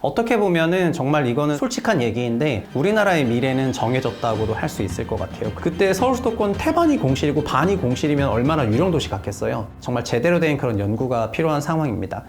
어떻게 보면은 정말 이거는 솔직한 얘기인데 우리나라의 미래는 정해졌다고도 할 수 있을 것 같아요. 그때 서울 수도권 태반이 공실이고 반이 공실이면 얼마나 유령도시 같겠어요. 정말 제대로 된 그런 연구가 필요한 상황입니다.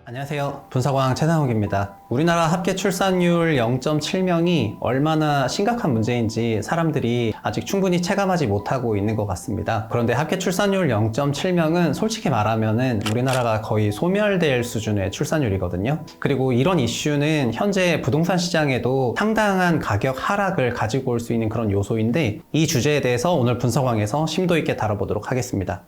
안녕하세요. 분석왕 최상욱입니다. 우리나라 합계 출산율 0.7명이 얼마나 심각한 문제인지 사람들이 아직 충분히 체감하지 못하고 있는 것 같습니다. 그런데 합계 출산율 0.7명은 솔직히 말하면은 우리나라가 거의 소멸될 수준의 출산율이거든요. 그리고 이런 이슈는 현재 부동산 시장에도 상당한 가격 하락을 가지고 올 수 있는 그런 요소인데 이 주제에 대해서 오늘 분석왕에서 심도 있게 다뤄보도록 하겠습니다.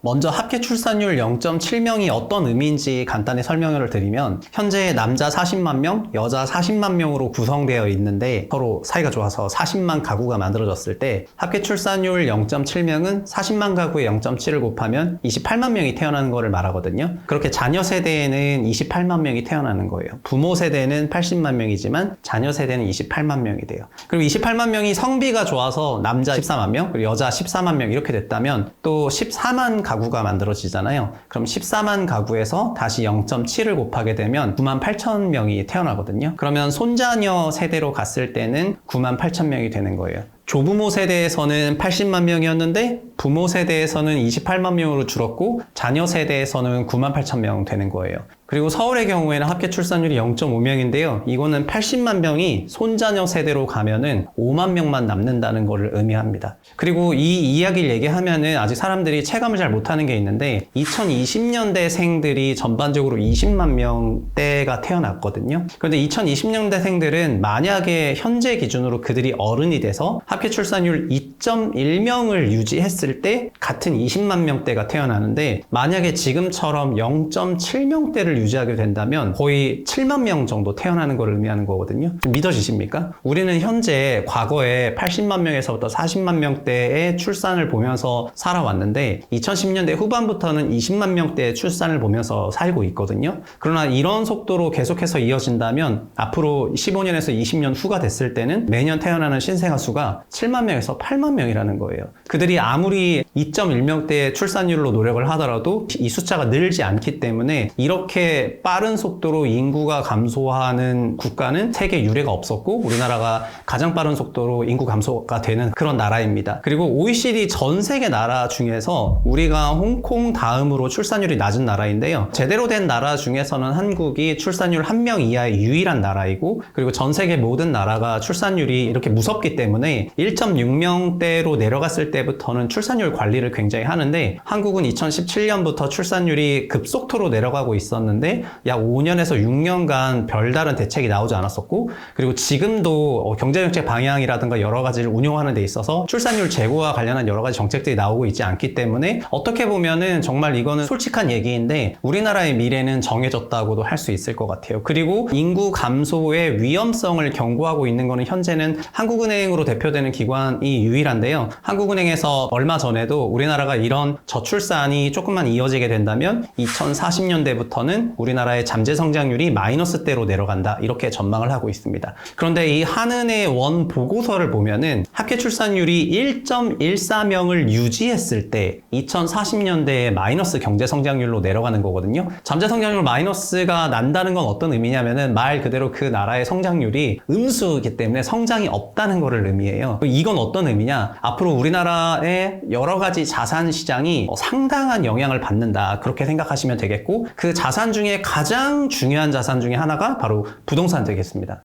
먼저 합계 출산율 0.7명이 어떤 의미인지 간단히 설명을 드리면 현재 남자 40만 명, 여자 40만 명으로 구성되어 있는데 서로 사이가 좋아서 40만 가구가 만들어졌을 때 합계 출산율 0.7명은 40만 가구의 0.7을 곱하면 28만 명이 태어나는 것을 말하거든요. 그렇게 자녀 세대에는 28만 명이 태어나는 거예요. 부모 세대는 80만 명이지만 자녀 세대는 28만 명이 돼요. 그리고 28만 명이 성비가 좋아서 남자 14만 명, 그리고 여자 14만 명 이렇게 됐다면 또 14만 가구가 만들어지잖아요. 그럼 14만 가구에서 다시 0.7을 곱하게 되면 9만 8천 명이 태어나거든요. 그러면 손자녀 세대로 갔을 때는 9만 8천 명이 되는 거예요. 조부모 세대에서는 80만 명이었는데 부모 세대에서는 28만 명으로 줄었고 자녀 세대에서는 9만 8천 명 되는 거예요. 그리고 서울의 경우에는 합계 출산율이 0.5명인데요. 이거는 80만 명이 손자녀 세대로 가면은 5만 명만 남는다는 것을 의미합니다. 그리고 이 이야기를 얘기하면은 아직 사람들이 체감을 잘 못하는 게 있는데 2020년대생들이 전반적으로 20만 명대가 태어났거든요. 그런데 2020년대생들은 만약에 현재 기준으로 그들이 어른이 돼서 합계 출산율 2.1명을 유지했을 때 같은 20만 명대가 태어나는데 만약에 지금처럼 0.7명대를 유지하게 된다면 거의 7만 명 정도 태어나는 걸 의미하는 거거든요. 믿어지십니까? 우리는 현재 과거에 80만 명에서부터 40만 명대의 출산을 보면서 살아왔는데 2010년대 후반부터는 20만 명대의 출산을 보면서 살고 있거든요. 그러나 이런 속도로 계속해서 이어진다면 앞으로 15년에서 20년 후가 됐을 때는 매년 태어나는 신생아 수가 7만 명에서 8만 명이라는 거예요. 그들이 아무리 2.1명대의 출산율로 노력을 하더라도 이 숫자가 늘지 않기 때문에 이렇게 빠른 속도로 인구가 감소하는 국가는 세계 유례가 없었고 우리나라가 가장 빠른 속도로 인구 감소가 되는 그런 나라입니다. 그리고 OECD 전 세계 나라 중에서 우리가 홍콩 다음으로 출산율이 낮은 나라인데요. 제대로 된 나라 중에서는 한국이 출산율 1명 이하의 유일한 나라이고 그리고 전 세계 모든 나라가 출산율이 이렇게 무섭기 때문에 1.6명대로 내려갔을 때부터는 출산율 관리를 굉장히 하는데 한국은 2017년부터 출산율이 급속도로 내려가고 있었는데 약 5년에서 6년간 별다른 대책이 나오지 않았었고 그리고 지금도 경제정책 방향이라든가 여러 가지를 운용하는 데 있어서 출산율 제고와 관련한 여러 가지 정책들이 나오고 있지 않기 때문에 어떻게 보면은 정말 이거는 솔직한 얘기인데 우리나라의 미래는 정해졌다고도 할 수 있을 것 같아요. 그리고 인구 감소의 위험성을 경고하고 있는 거는 현재는 한국은행으로 대표되는 기관이 유일한데요. 한국은행에서 얼마 전에도 우리나라가 이런 저출산이 조금만 이어지게 된다면 2040년대부터는 우리나라의 잠재 성장률이 마이너스대로 내려간다 이렇게 전망을 하고 있습니다. 그런데 이 한은의 원 보고서를 보면은 합계 출산율이 1.14명을 유지했을 때 2040년대에 마이너스 경제 성장률로 내려가는 거거든요. 잠재 성장률 마이너스가 난다는 건 어떤 의미냐면은 말 그대로 그 나라의 성장률이 음수이기 때문에 성장이 없다는 것을 의미해요. 이건 어떤 의미냐? 앞으로 우리나라의 여러 가지 자산 시장이 상당한 영향을 받는다 그렇게 생각하시면 되겠고 그 자산 중에 가장 중요한 자산 중에 하나가 바로 부동산 되겠습니다.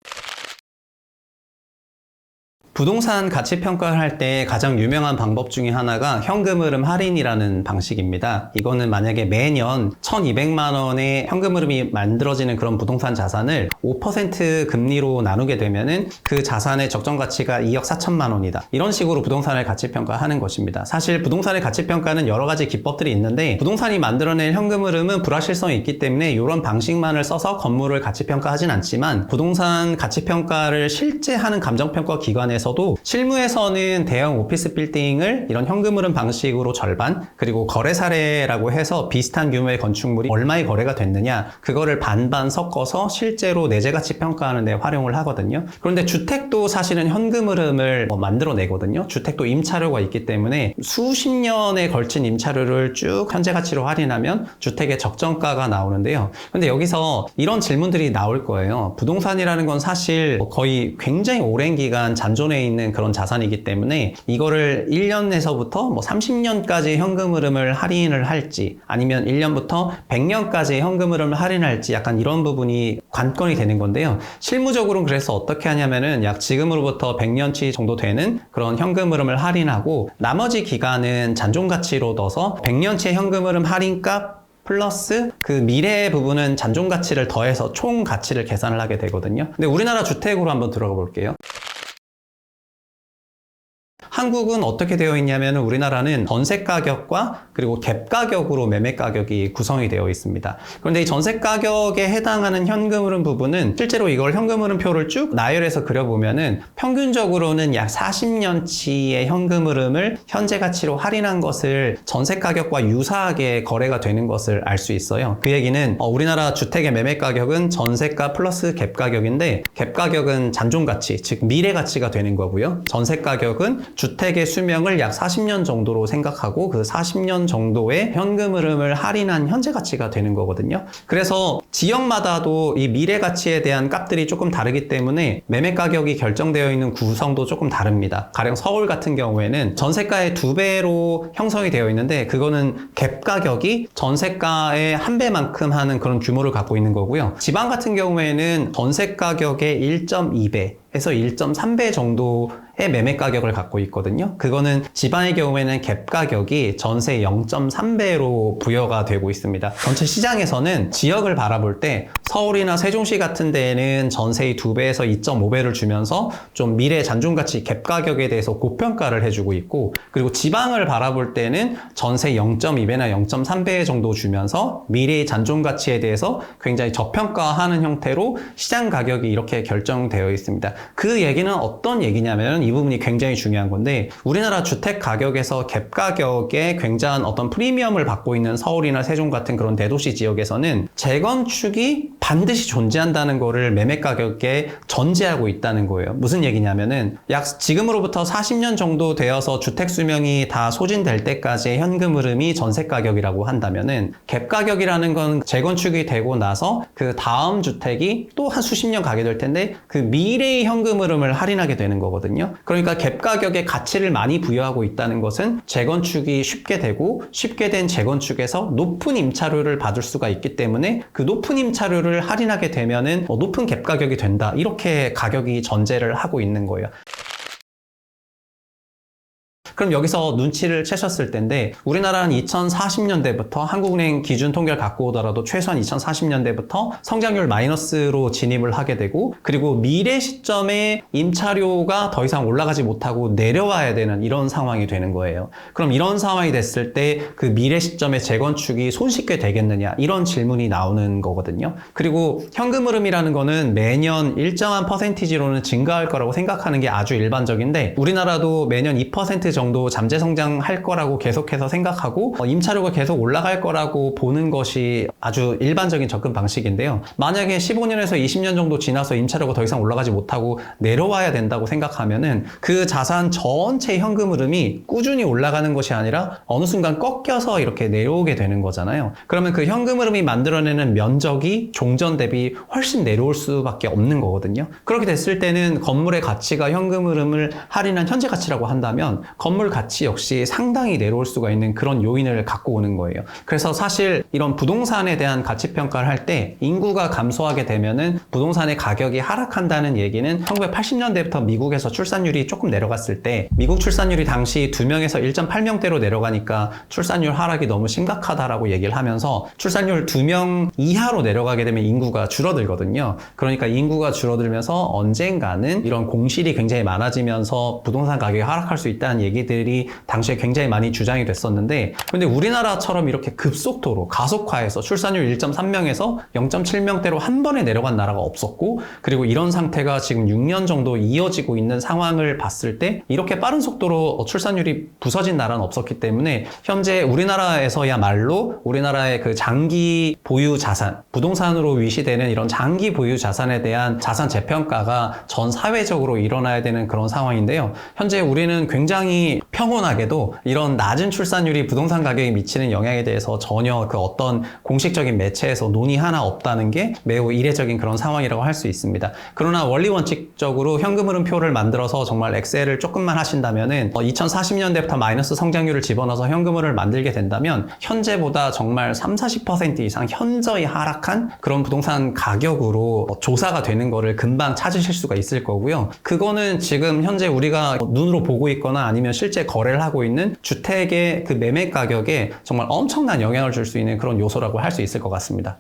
부동산 가치 평가를 할 때 가장 유명한 방법 중에 하나가 현금 흐름 할인이라는 방식입니다. 이거는 만약에 매년 1,200만 원의 현금 흐름이 만들어지는 그런 부동산 자산을 5% 금리로 나누게 되면은 그 자산의 적정 가치가 2억 4천만 원이다. 이런 식으로 부동산을 가치 평가하는 것입니다. 사실 부동산의 가치 평가는 여러 가지 기법들이 있는데 부동산이 만들어낸 현금 흐름은 불확실성이 있기 때문에 이런 방식만을 써서 건물을 가치 평가하진 않지만 부동산 가치 평가를 실제 하는 감정 평가 기관에서 중에서도 실무에서는 대형 오피스 빌딩을 이런 현금 흐름 방식으로 절반, 그리고 거래 사례라고 해서 비슷한 규모의 건축물이 얼마에 거래가 됐느냐, 그거를 반반 섞어서 실제로 내재 가치 평가하는 데 활용을 하거든요. 그런데 주택도 사실은 현금 흐름을 만들어내거든요. 주택도 임차료가 있기 때문에 수십 년에 걸친 임차료를 쭉 현재 가치로 할인하면 주택의 적정가가 나오는데요. 근데 여기서 이런 질문들이 나올 거예요. 부동산이라는 건 사실 거의 굉장히 오랜 기간 잔존해 있는 그런 자산이기 때문에 이거를 1년에서부터 30년까지 현금 흐름을 할인을 할지, 아니면 1년부터 100년까지 현금 흐름을 할인할지, 약간 이런 부분이 관건이 되는 건데요. 실무적으로는 그래서 어떻게 하냐면은 약 지금으로부터 100년치 정도 되는 그런 현금 흐름을 할인하고, 나머지 기간은 잔존 가치로 넣어서 100년치의 현금 흐름 할인값 플러스 그 미래 부분은 잔존 가치를 더해서 총 가치를 계산을 하게 되거든요. 근데 우리나라 주택으로 한번 들어가 볼게요. 한국은 어떻게 되어 있냐면, 우리나라는 전세 가격과 그리고 갭 가격으로 매매 가격이 구성이 되어 있습니다. 그런데 이 전세 가격에 해당하는 현금 흐름 부분은 실제로 이걸 현금 흐름표를 쭉 나열해서 그려보면은 평균적으로는 약 40년치의 현금 흐름을 현재 가치로 할인한 것을 전세 가격과 유사하게 거래가 되는 것을 알 수 있어요. 그 얘기는 우리나라 주택의 매매 가격은 전세가 플러스 갭 가격인데, 갭 가격은 잔존 가치, 즉 미래 가치가 되는 거고요. 전세 가격은 주택의 수명을 약 40년 정도로 생각하고 그 40년 정도의 현금 흐름을 할인한 현재 가치가 되는 거거든요. 그래서 지역마다도 이 미래 가치에 대한 값들이 조금 다르기 때문에 매매 가격이 결정되어 있는 구성도 조금 다릅니다. 가령 서울 같은 경우에는 전세가의 2배로 형성이 되어 있는데, 그거는 갭 가격이 전세가의 1배만큼 하는 그런 규모를 갖고 있는 거고요. 지방 같은 경우에는 전세 가격의 1.2배에서 1.3배 정도의 매매 가격을 갖고 있거든요. 그거는 지방의 경우에는 갭 가격이 전세 0.3배로 부여가 되고 있습니다. 전체 시장에서는 지역을 바라볼 때 서울이나 세종시 같은 데에는 전세의 2배에서 2.5배를 주면서 좀 미래 잔존 가치 갭 가격에 대해서 고평가를 해주고 있고, 그리고 지방을 바라볼 때는 전세 0.2배나 0.3배 정도 주면서 미래의 잔존 가치에 대해서 굉장히 저평가하는 형태로 시장 가격이 이렇게 결정되어 있습니다. 그 얘기는 어떤 얘기냐면, 이 부분이 굉장히 중요한 건데, 우리나라 주택 가격에서 갭 가격에 굉장한 어떤 프리미엄을 받고 있는 서울이나 세종 같은 그런 대도시 지역에서는 재건축이 반드시 존재한다는 거를 매매 가격에 전제하고 있다는 거예요. 무슨 얘기냐면은, 약 지금으로부터 40년 정도 되어서 주택 수명이 다 소진될 때까지의 현금 흐름이 전세 가격이라고 한다면은, 갭 가격이라는 건 재건축이 되고 나서 그 다음 주택이 또 한 수십 년 가게 될 텐데, 그 미래의 현금 흐름을 할인하게 되는 거거든요. 그러니까 갭 가격에 가치를 많이 부여하고 있다는 것은 재건축이 쉽게 되고, 쉽게 된 재건축에서 높은 임차료를 받을 수가 있기 때문에 그 높은 임차료를 할인하게 되면은 높은 갭 가격이 된다, 이렇게 가격이 전제를 하고 있는 거예요. 그럼 여기서 눈치를 채셨을 텐데, 우리나라는 2040년대부터 한국은행 기준 통계를 갖고 오더라도 최소한 2040년대부터 성장률 마이너스로 진입을 하게 되고, 그리고 미래 시점에 임차료가 더 이상 올라가지 못하고 내려와야 되는 이런 상황이 되는 거예요. 그럼 이런 상황이 됐을 때 그 미래 시점에 재건축이 손쉽게 되겠느냐, 이런 질문이 나오는 거거든요. 그리고 현금 흐름이라는 거는 매년 일정한 퍼센티지로는 증가할 거라고 생각하는 게 아주 일반적인데, 우리나라도 매년 2% 정도 잠재 성장할 거라고 계속해서 생각하고 임차료가 계속 올라갈 거라고 보는 것이 아주 일반적인 접근 방식인데요. 만약에 15년에서 20년 정도 지나서 임차료가 더 이상 올라가지 못하고 내려와야 된다고 생각하면은 그 자산 전체 현금 흐름이 꾸준히 올라가는 것이 아니라 어느 순간 꺾여서 이렇게 내려오게 되는 거잖아요. 그러면 그 현금 흐름이 만들어내는 면적이 종전 대비 훨씬 내려올 수밖에 없는 거거든요. 그렇게 됐을 때는 건물의 가치가 현금 흐름을 할인한 현재 가치라고 한다면, 건물 가치 역시 상당히 내려올 수가 있는 그런 요인을 갖고 오는 거예요. 그래서 사실 이런 부동산에 대한 가치 평가를 할 때 인구가 감소하게 되면은 부동산의 가격이 하락한다는 얘기는 1980년대부터 미국에서 출산율이 조금 내려갔을 때, 미국 출산율이 당시 2명에서 1.8명대로 내려가니까 출산율 하락이 너무 심각하다라고 얘기를 하면서, 출산율 2명 이하로 내려가게 되면 인구가 줄어들거든요. 그러니까 인구가 줄어들면서 언젠가는 이런 공실이 굉장히 많아지면서 부동산 가격이 하락할 수 있다는 얘기들 얘기들이 당시에 굉장히 많이 주장이 됐었는데, 근데 우리나라처럼 이렇게 급속도로 가속화해서 출산율 1.3명에서 0.7명대로 한 번에 내려간 나라가 없었고, 그리고 이런 상태가 지금 6년 정도 이어지고 있는 상황을 봤을 때 이렇게 빠른 속도로 출산율이 부서진 나라는 없었기 때문에 현재 우리나라에서야말로 우리나라의 그 장기 보유 자산, 부동산으로 위시되는 이런 장기 보유 자산에 대한 자산 재평가가 전 사회적으로 일어나야 되는 그런 상황인데요. 현재 우리는 굉장히 평온하게도 이런 낮은 출산율이 부동산 가격에 미치는 영향에 대해서 전혀 그 어떤 공식적인 매체에서 논의 하나 없다는 게 매우 이례적인 그런 상황이라고 할 수 있습니다. 그러나 원리 원칙적으로 현금 흐름표를 만들어서 정말 엑셀을 조금만 하신다면은 2040년대부터 마이너스 성장률을 집어넣어서 현금흐름을 만들게 된다면 현재보다 정말 30-40% 이상 현저히 하락한 그런 부동산 가격으로 조사가 되는 거를 금방 찾으실 수가 있을 거고요. 그거는 지금 현재 우리가 눈으로 보고 있거나 아니면 실제 거래를 하고 있는 주택의 그 매매 가격에 정말 엄청난 영향을 줄 수 있는 그런 요소라고 할 수 있을 것 같습니다.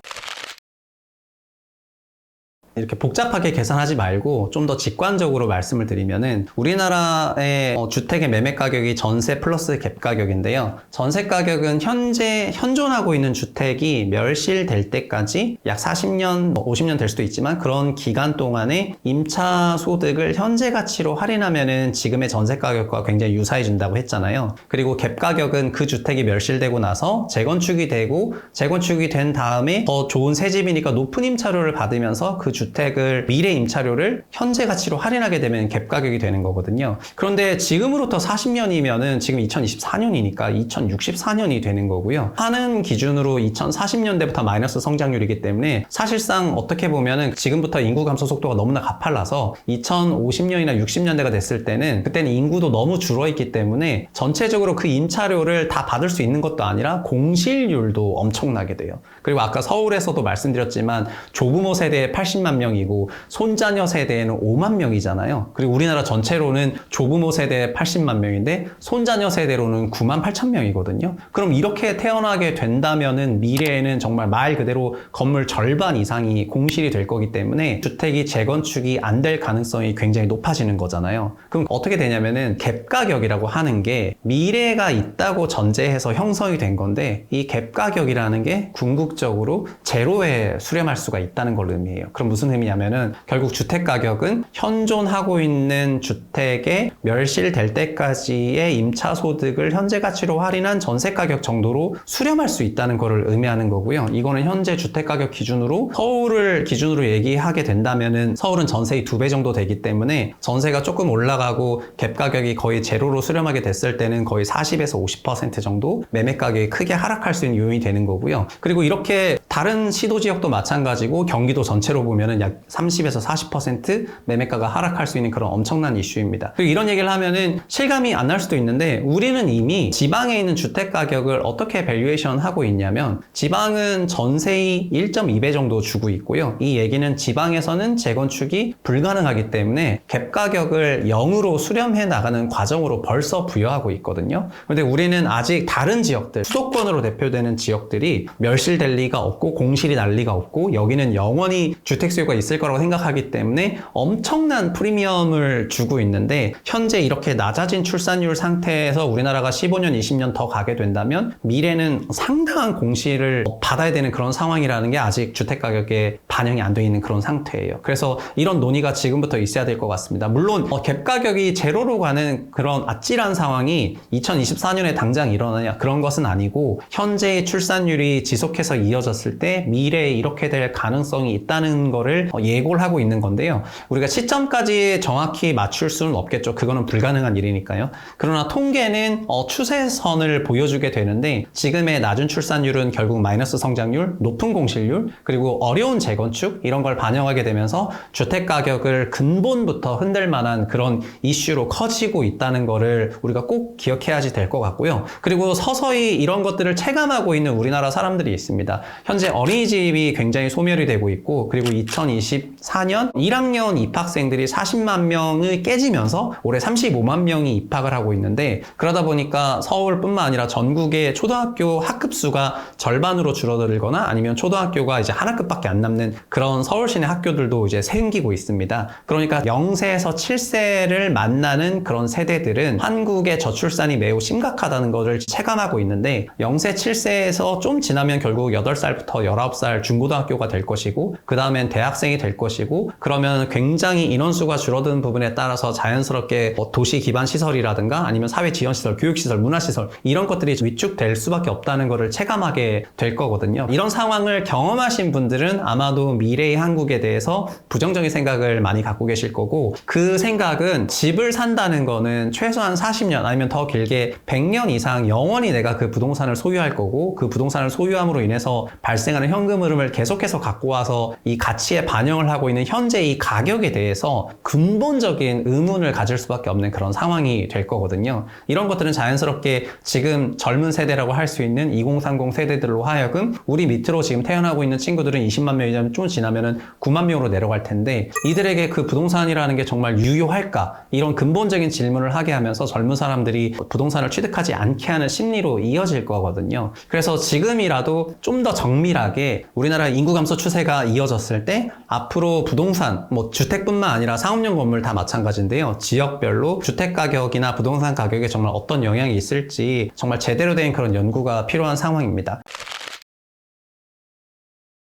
이렇게 복잡하게 계산하지 말고 좀 더 직관적으로 말씀을 드리면은 우리나라의 주택의 매매 가격이 전세 플러스 갭 가격인데요. 전세 가격은 현재 현존하고 있는 주택이 멸실될 때까지 약 40년, 50년 될 수도 있지만 그런 기간 동안에 임차 소득을 현재 가치로 할인하면은 지금의 전세 가격과 굉장히 유사해진다고 했잖아요. 그리고 갭 가격은 그 주택이 멸실되고 나서 재건축이 되고 재건축이 된 다음에 더 좋은 새 집이니까 높은 임차료를 받으면서 그 주택을 미래 임차료를 현재 가치로 할인하게 되면 갭 가격이 되는 거거든요. 그런데 지금으로부터 40년이면은 지금 2024년이니까 2064년이 되는 거고요. 하는 기준으로 2040년대부터 마이너스 성장률이기 때문에 사실상 어떻게 보면은 지금부터 인구 감소 속도가 너무나 가팔라서 2050년이나 60년대가 됐을 때는 그때는 인구도 너무 줄어있기 때문에 전체적으로 그 임차료를 다 받을 수 있는 것도 아니라 공실률도 엄청나게 돼요. 그리고 아까 서울에서도 말씀드렸지만 조부모 세대의 80만 명이고 손자녀 세대에는 5만 명이잖아요. 그리고 우리나라 전체로는 조부모 세대에 80만 명인데 손자녀 세대로는 9만 8천 명이거든요. 그럼 이렇게 태어나게 된다면은 미래에는 정말 말 그대로 건물 절반 이상이 공실이 될 거기 때문에 주택이 재건축이 안 될 가능성이 굉장히 높아지는 거잖아요. 그럼 어떻게 되냐면은 갭 가격이라고 하는 게 미래가 있다고 전제해서 형성이 된 건데 이 갭 가격이라는 게 궁극적으로 제로에 수렴할 수가 있다는 걸 의미해요. 그럼 무슨 의미냐면은 결국 주택 가격은 현존하고 있는 주택에 멸실될 때까지의 임차 소득을 현재 가치로 할인한 전세 가격 정도로 수렴할 수 있다는 것을 의미하는 거고요. 이거는 현재 주택 가격 기준으로 서울을 기준으로 얘기하게 된다면은 서울은 전세의 2배 정도 되기 때문에 전세가 조금 올라가고 갭 가격이 거의 제로로 수렴하게 됐을 때는 거의 40에서 50% 정도 매매 가격이 크게 하락할 수 있는 요인이 되는 거고요. 그리고 이렇게 다른 시도 지역도 마찬가지고 경기도 전체로 보면은 약 30에서 40% 매매가가 하락할 수 있는 그런 엄청난 이슈입니다. 그리고 이런 얘기를 하면은 실감이 안 날 수도 있는데 우리는 이미 지방에 있는 주택 가격을 어떻게 밸류에이션 하고 있냐면 지방은 전세의 1.2배 정도 주고 있고요. 이 얘기는 지방에서는 재건축이 불가능하기 때문에 갭 가격을 0으로 수렴해 나가는 과정으로 벌써 부여하고 있거든요. 그런데 우리는 아직 다른 지역들, 수도권으로 대표되는 지역들이 멸실될 리가 없고 공실이 날 리가 없고 여기는 영원히 주택 수요가 있을 거라고 생각하기 때문에 엄청난 프리미엄을 주고 있는데 현재 이렇게 낮아진 출산율 상태에서 우리나라가 15년, 20년 더 가게 된다면 미래는 상당한 공실을 받아야 되는 그런 상황이라는 게 아직 주택 가격에 반영이 안 돼 있는 그런 상태예요. 그래서 이런 논의가 지금부터 있어야 될 것 같습니다. 물론 갭 가격이 제로로 가는 그런 아찔한 상황이 2024년에 당장 일어나냐 그런 것은 아니고 현재의 출산율이 지속해서 이어졌을 때 미래에 이렇게 될 가능성이 있다는 거를 예고를 하고 있는 건데요. 우리가 시점까지 정확히 맞출 수는 없겠죠. 그거는 불가능한 일이니까요. 그러나 통계는 추세선을 보여주게 되는데 지금의 낮은 출산율은 결국 마이너스 성장률, 높은 공실률, 그리고 어려운 재건축 이런 걸 반영하게 되면서 주택 가격을 근본부터 흔들 만한 그런 이슈로 커지고 있다는 거를 우리가 꼭 기억해야지 될 것 같고요. 그리고 서서히 이런 것들을 체감하고 있는 우리나라 사람들이 있습니다. 현재 현재 어린이집이 굉장히 소멸이 되고 있고, 그리고 2024년 1학년 입학생들이 40만 명을 깨지면서 올해 35만 명이 입학을 하고 있는데, 그러다 보니까 서울뿐만 아니라 전국의 초등학교 학급 수가 절반으로 줄어들거나 아니면 초등학교가 이제 한 학급밖에 안 남는 그런 서울 시내 학교들도 이제 생기고 있습니다. 그러니까 0세에서 7세를 만나는 그런 세대들은 한국의 저출산이 매우 심각하다는 것을 체감하고 있는데, 0세 7세에서 좀 지나면 결국 8살부터 19살 중고등학교가 될 것이고, 그 다음엔 대학생이 될 것이고, 그러면 굉장히 인원수가 줄어드는 부분에 따라서 자연스럽게 도시 기반 시설이라든가 아니면 사회 지원 시설, 교육 시설, 문화 시설 이런 것들이 위축될 수밖에 없다는 것을 체감하게 될 거거든요. 이런 상황을 경험하신 분들은 아마도 미래의 한국에 대해서 부정적인 생각을 많이 갖고 계실 거고, 그 생각은 집을 산다는 거는 최소한 40년 아니면 더 길게 100년 이상 영원히 내가 그 부동산을 소유할 거고, 그 부동산을 소유함으로 인해서 발생하는 현금 흐름을 계속해서 갖고 와서 이 가치에 반영을 하고 있는 현재 이 가격에 대해서 근본적인 의문을 가질 수밖에 없는 그런 상황이 될 거거든요. 이런 것들은 자연스럽게 지금 젊은 세대라고 할 수 있는 2030 세대들로 하여금, 우리 밑으로 지금 태어나고 있는 친구들은 20만 명이면 좀 지나면은 9만 명으로 내려갈 텐데, 이들에게 그 부동산이라는 게 정말 유효할까? 이런 근본적인 질문을 하게 하면서 젊은 사람들이 부동산을 취득하지 않게 하는 심리로 이어질 거거든요. 그래서 지금이라도 좀 더 정밀하게 우리나라 인구 감소 추세가 이어졌을 때 앞으로 부동산, 주택뿐만 아니라 상업용 건물 다 마찬가지인데요. 지역별로 주택 가격이나 부동산 가격에 정말 어떤 영향이 있을지 정말 제대로 된 그런 연구가 필요한 상황입니다.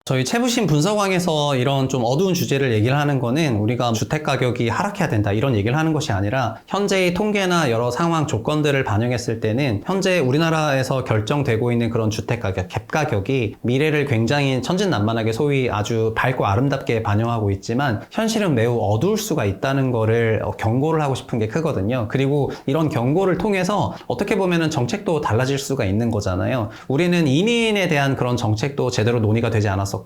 저희 채부심 분석왕에서 이런 좀 어두운 주제를 얘기를 하는 거는 우리가 주택 가격이 하락해야 된다 이런 얘기를 하는 것이 아니라, 현재의 통계나 여러 상황 조건들을 반영했을 때는 현재 우리나라에서 결정되고 있는 그런 주택 가격, 갭 가격이 미래를 굉장히 천진난만하게 소위 아주 밝고 아름답게 반영하고 있지만 현실은 매우 어두울 수가 있다는 거를 경고를 하고 싶은 게 크거든요. 그리고 이런 경고를 통해서 어떻게 보면은 정책도 달라질 수가 있는 거잖아요. 우리는 이민에 대한 그런 정책도 제대로 논의가 되지 않았었고,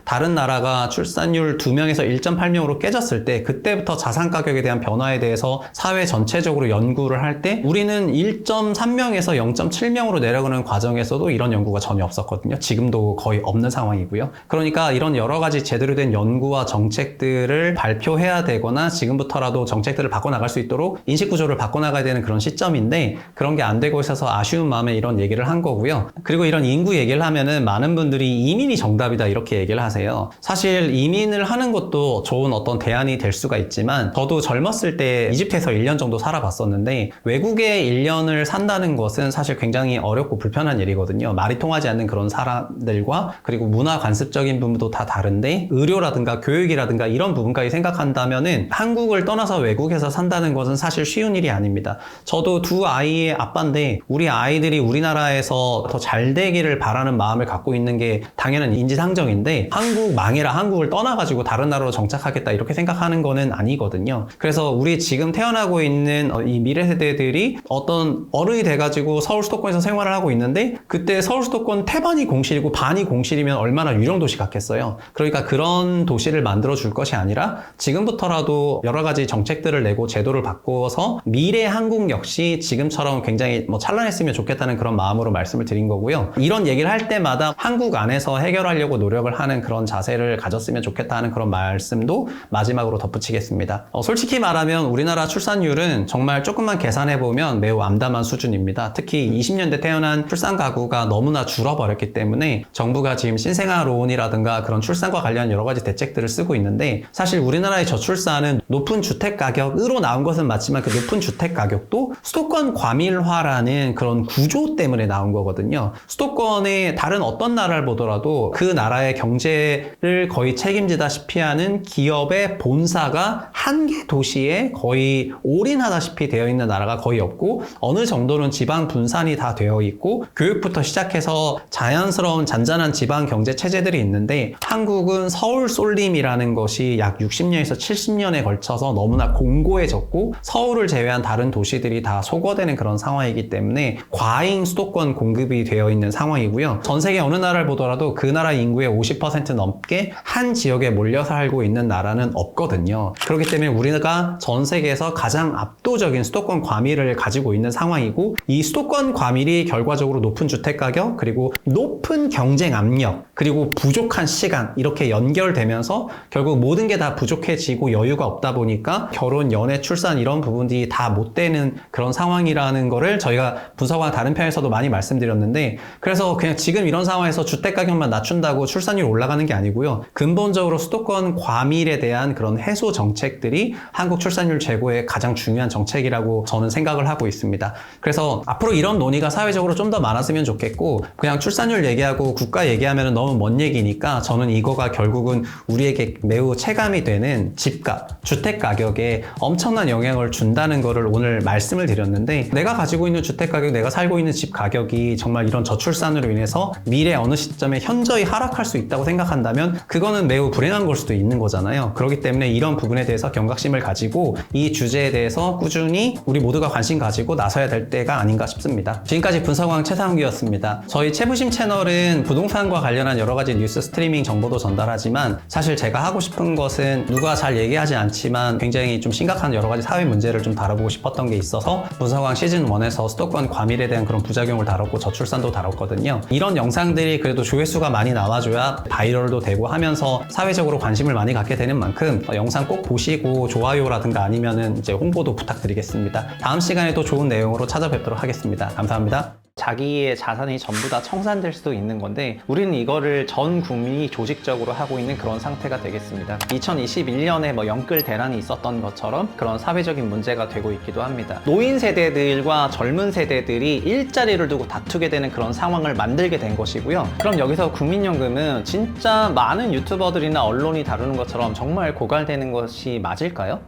다른 나라가 출산율 2명에서 1.8명으로 깨졌을 때 그때부터 자산 가격에 대한 변화에 대해서 사회 전체적으로 연구를 할 때 우리는 1.3명에서 0.7명으로 내려가는 과정에서도 이런 연구가 전혀 없었거든요. 지금도 거의 없는 상황이고요. 그러니까 이런 여러 가지 제대로 된 연구와 정책들을 발표해야 되거나 지금부터라도 정책들을 바꿔나갈 수 있도록 인식 구조를 바꿔나가야 되는 그런 시점인데, 그런 게 안 되고 있어서 아쉬운 마음에 이런 얘기를 한 거고요. 그리고 이런 인구 얘기를 하면은 많은 분들이 이민이 정답이다 이렇게 얘기를 하세요. 사실 이민을 하는 것도 좋은 어떤 대안이 될 수가 있지만, 저도 젊었을 때 이집트에서 1년 정도 살아봤었는데, 외국에 1년을 산다는 것은 사실 굉장히 어렵고 불편한 일이거든요. 말이 통하지 않는 그런 사람들과, 그리고 문화 관습적인 부분도 다 다른데, 의료라든가 교육이라든가 이런 부분까지 생각한다면은 한국을 떠나서 외국에서 산다는 것은 사실 쉬운 일이 아닙니다. 저도 두 아이의 아빠인데 우리 아이들이 우리나라에서 더 잘 되기를 바라는 마음을 갖고 있는 게 당연한 인지상정인데, 한국 망해라, 한국을 떠나가지고 다른 나라로 정착하겠다 이렇게 생각하는 거는 아니거든요. 그래서 우리 지금 태어나고 있는 이 미래 세대들이 어떤 어른이 돼가지고 서울 수도권에서 생활을 하고 있는데, 그때 서울 수도권 태반이 공실이고 반이 공실이면 얼마나 유령 도시 같겠어요. 그러니까 그런 도시를 만들어 줄 것이 아니라 지금부터라도 여러 가지 정책들을 내고 제도를 바꿔서 미래 한국 역시 지금처럼 굉장히 찬란했으면 좋겠다는 그런 마음으로 말씀을 드린 거고요. 이런 얘기를 할 때마다 한국 안에서 해결하려고 노력을 하는 그런 자세를 가졌으면 좋겠다 하는 그런 말씀도 마지막으로 덧붙이겠습니다. 솔직히 말하면 우리나라 출산율은 정말 조금만 계산해보면 매우 암담한 수준입니다. 특히 20년대 태어난 출산 가구가 너무나 줄어버렸기 때문에 정부가 지금 신생아론이라든가 그런 출산과 관련 여러 가지 대책들을 쓰고 있는데, 사실 우리나라의 저출산은 높은 주택 가격으로 나온 것은 맞지만 그 높은 주택 가격도 수도권 과밀화라는 그런 구조 때문에 나온 거거든요. 수도권의 다른 어떤 나라를 보더라도 그 나라의 경제를 거의 책임지다시피 하는 기업의 본사가 한 개 도시에 거의 올인하다시피 되어 있는 나라가 거의 없고, 어느 정도는 지방 분산이 다 되어 있고 교육부터 시작해서 자연스러운 잔잔한 지방 경제 체제들이 있는데, 한국은 서울 쏠림이라는 것이 약 60년에서 70년에 걸쳐서 너무나 공고해졌고, 서울을 제외한 다른 도시들이 다 소거되는 그런 상황이기 때문에 과잉 수도권 공급이 되어 있는 상황이고요. 전 세계 어느 나라를 보더라도 그 나라 인구의 50% 넘게 한 지역에 몰려 살고 있는 나라는 없거든요. 그렇기 때문에 우리가 전 세계에서 가장 압도적인 수도권 과밀을 가지고 있는 상황이고, 이 수도권 과밀이 결과적으로 높은 주택 가격, 그리고 높은 경쟁 압력, 그리고 부족한 시간, 이렇게 연결되면서 결국 모든 게 다 부족해지고 여유가 없다 보니까 결혼, 연애, 출산 이런 부분들이 다 못 되는 그런 상황이라는 거를 저희가 분석과 다른 편에서도 많이 말씀드렸는데, 그래서 그냥 지금 이런 상황에서 주택 가격만 낮춘다고 출산율이 올라가는 게 아니고요. 근본적으로 수도권 과밀에 대한 그런 해소 정책들이 한국 출산율 제고의 가장 중요한 정책이라고 저는 생각을 하고 있습니다. 그래서 앞으로 이런 논의가 사회적으로 좀 더 많았으면 좋겠고, 그냥 출산율 얘기하고 국가 얘기하면 너무 먼 얘기니까 저는 이거가 결국은 우리에게 매우 체감이 되는 집값, 주택 가격에 엄청난 영향을 준다는 거를 오늘 말씀을 드렸는데, 내가 가지고 있는 주택 가격, 내가 살고 있는 집 가격이 정말 이런 저출산으로 인해서 미래 어느 시점에 현저히 하락할 수 있다고 생각한다면 그거는 매우 불행한 걸 수도 있는 거잖아요. 그렇기 때문에 이런 부분에 대해서 경각심을 가지고 이 주제에 대해서 꾸준히 우리 모두가 관심 가지고 나서야 될 때가 아닌가 싶습니다. 지금까지 분석왕 최상욱이었습니다. 저희 채부심 채널은 부동산과 관련한 여러 가지 뉴스 스트리밍 정보도 전달하지만, 사실 제가 하고 싶은 것은 누가 잘 얘기하지 않지만 굉장히 좀 심각한 여러 가지 사회 문제를 좀 다뤄보고 싶었던 게 있어서 분석왕 시즌 1에서 수도권 과밀에 대한 그런 부작용을 다뤘고 저출산도 다뤘거든요. 이런 영상들이 그래도 조회수가 많이 나와줘야 바이럴도 되고 하면서 사회적으로 관심을 많이 갖게 되는 만큼 영상 꼭 보시고 좋아요라든가 아니면은 이제 홍보도 부탁드리겠습니다. 다음 시간에 또 좋은 내용으로 찾아뵙도록 하겠습니다. 감사합니다. 자기의 자산이 전부 다 청산될 수도 있는 건데, 우리는 이거를 전 국민이 조직적으로 하고 있는 그런 상태가 되겠습니다. 2021년에 영끌 대란이 있었던 것처럼 그런 사회적인 문제가 되고 있기도 합니다. 노인 세대들과 젊은 세대들이 일자리를 두고 다투게 되는 그런 상황을 만들게 된 것이고요. 그럼 여기서 국민연금은 진짜 많은 유튜버들이나 언론이 다루는 것처럼 정말 고갈되는 것이 맞을까요?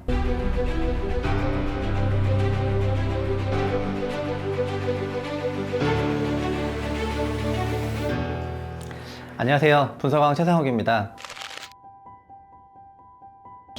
안녕하세요. 분석왕 최상욱입니다.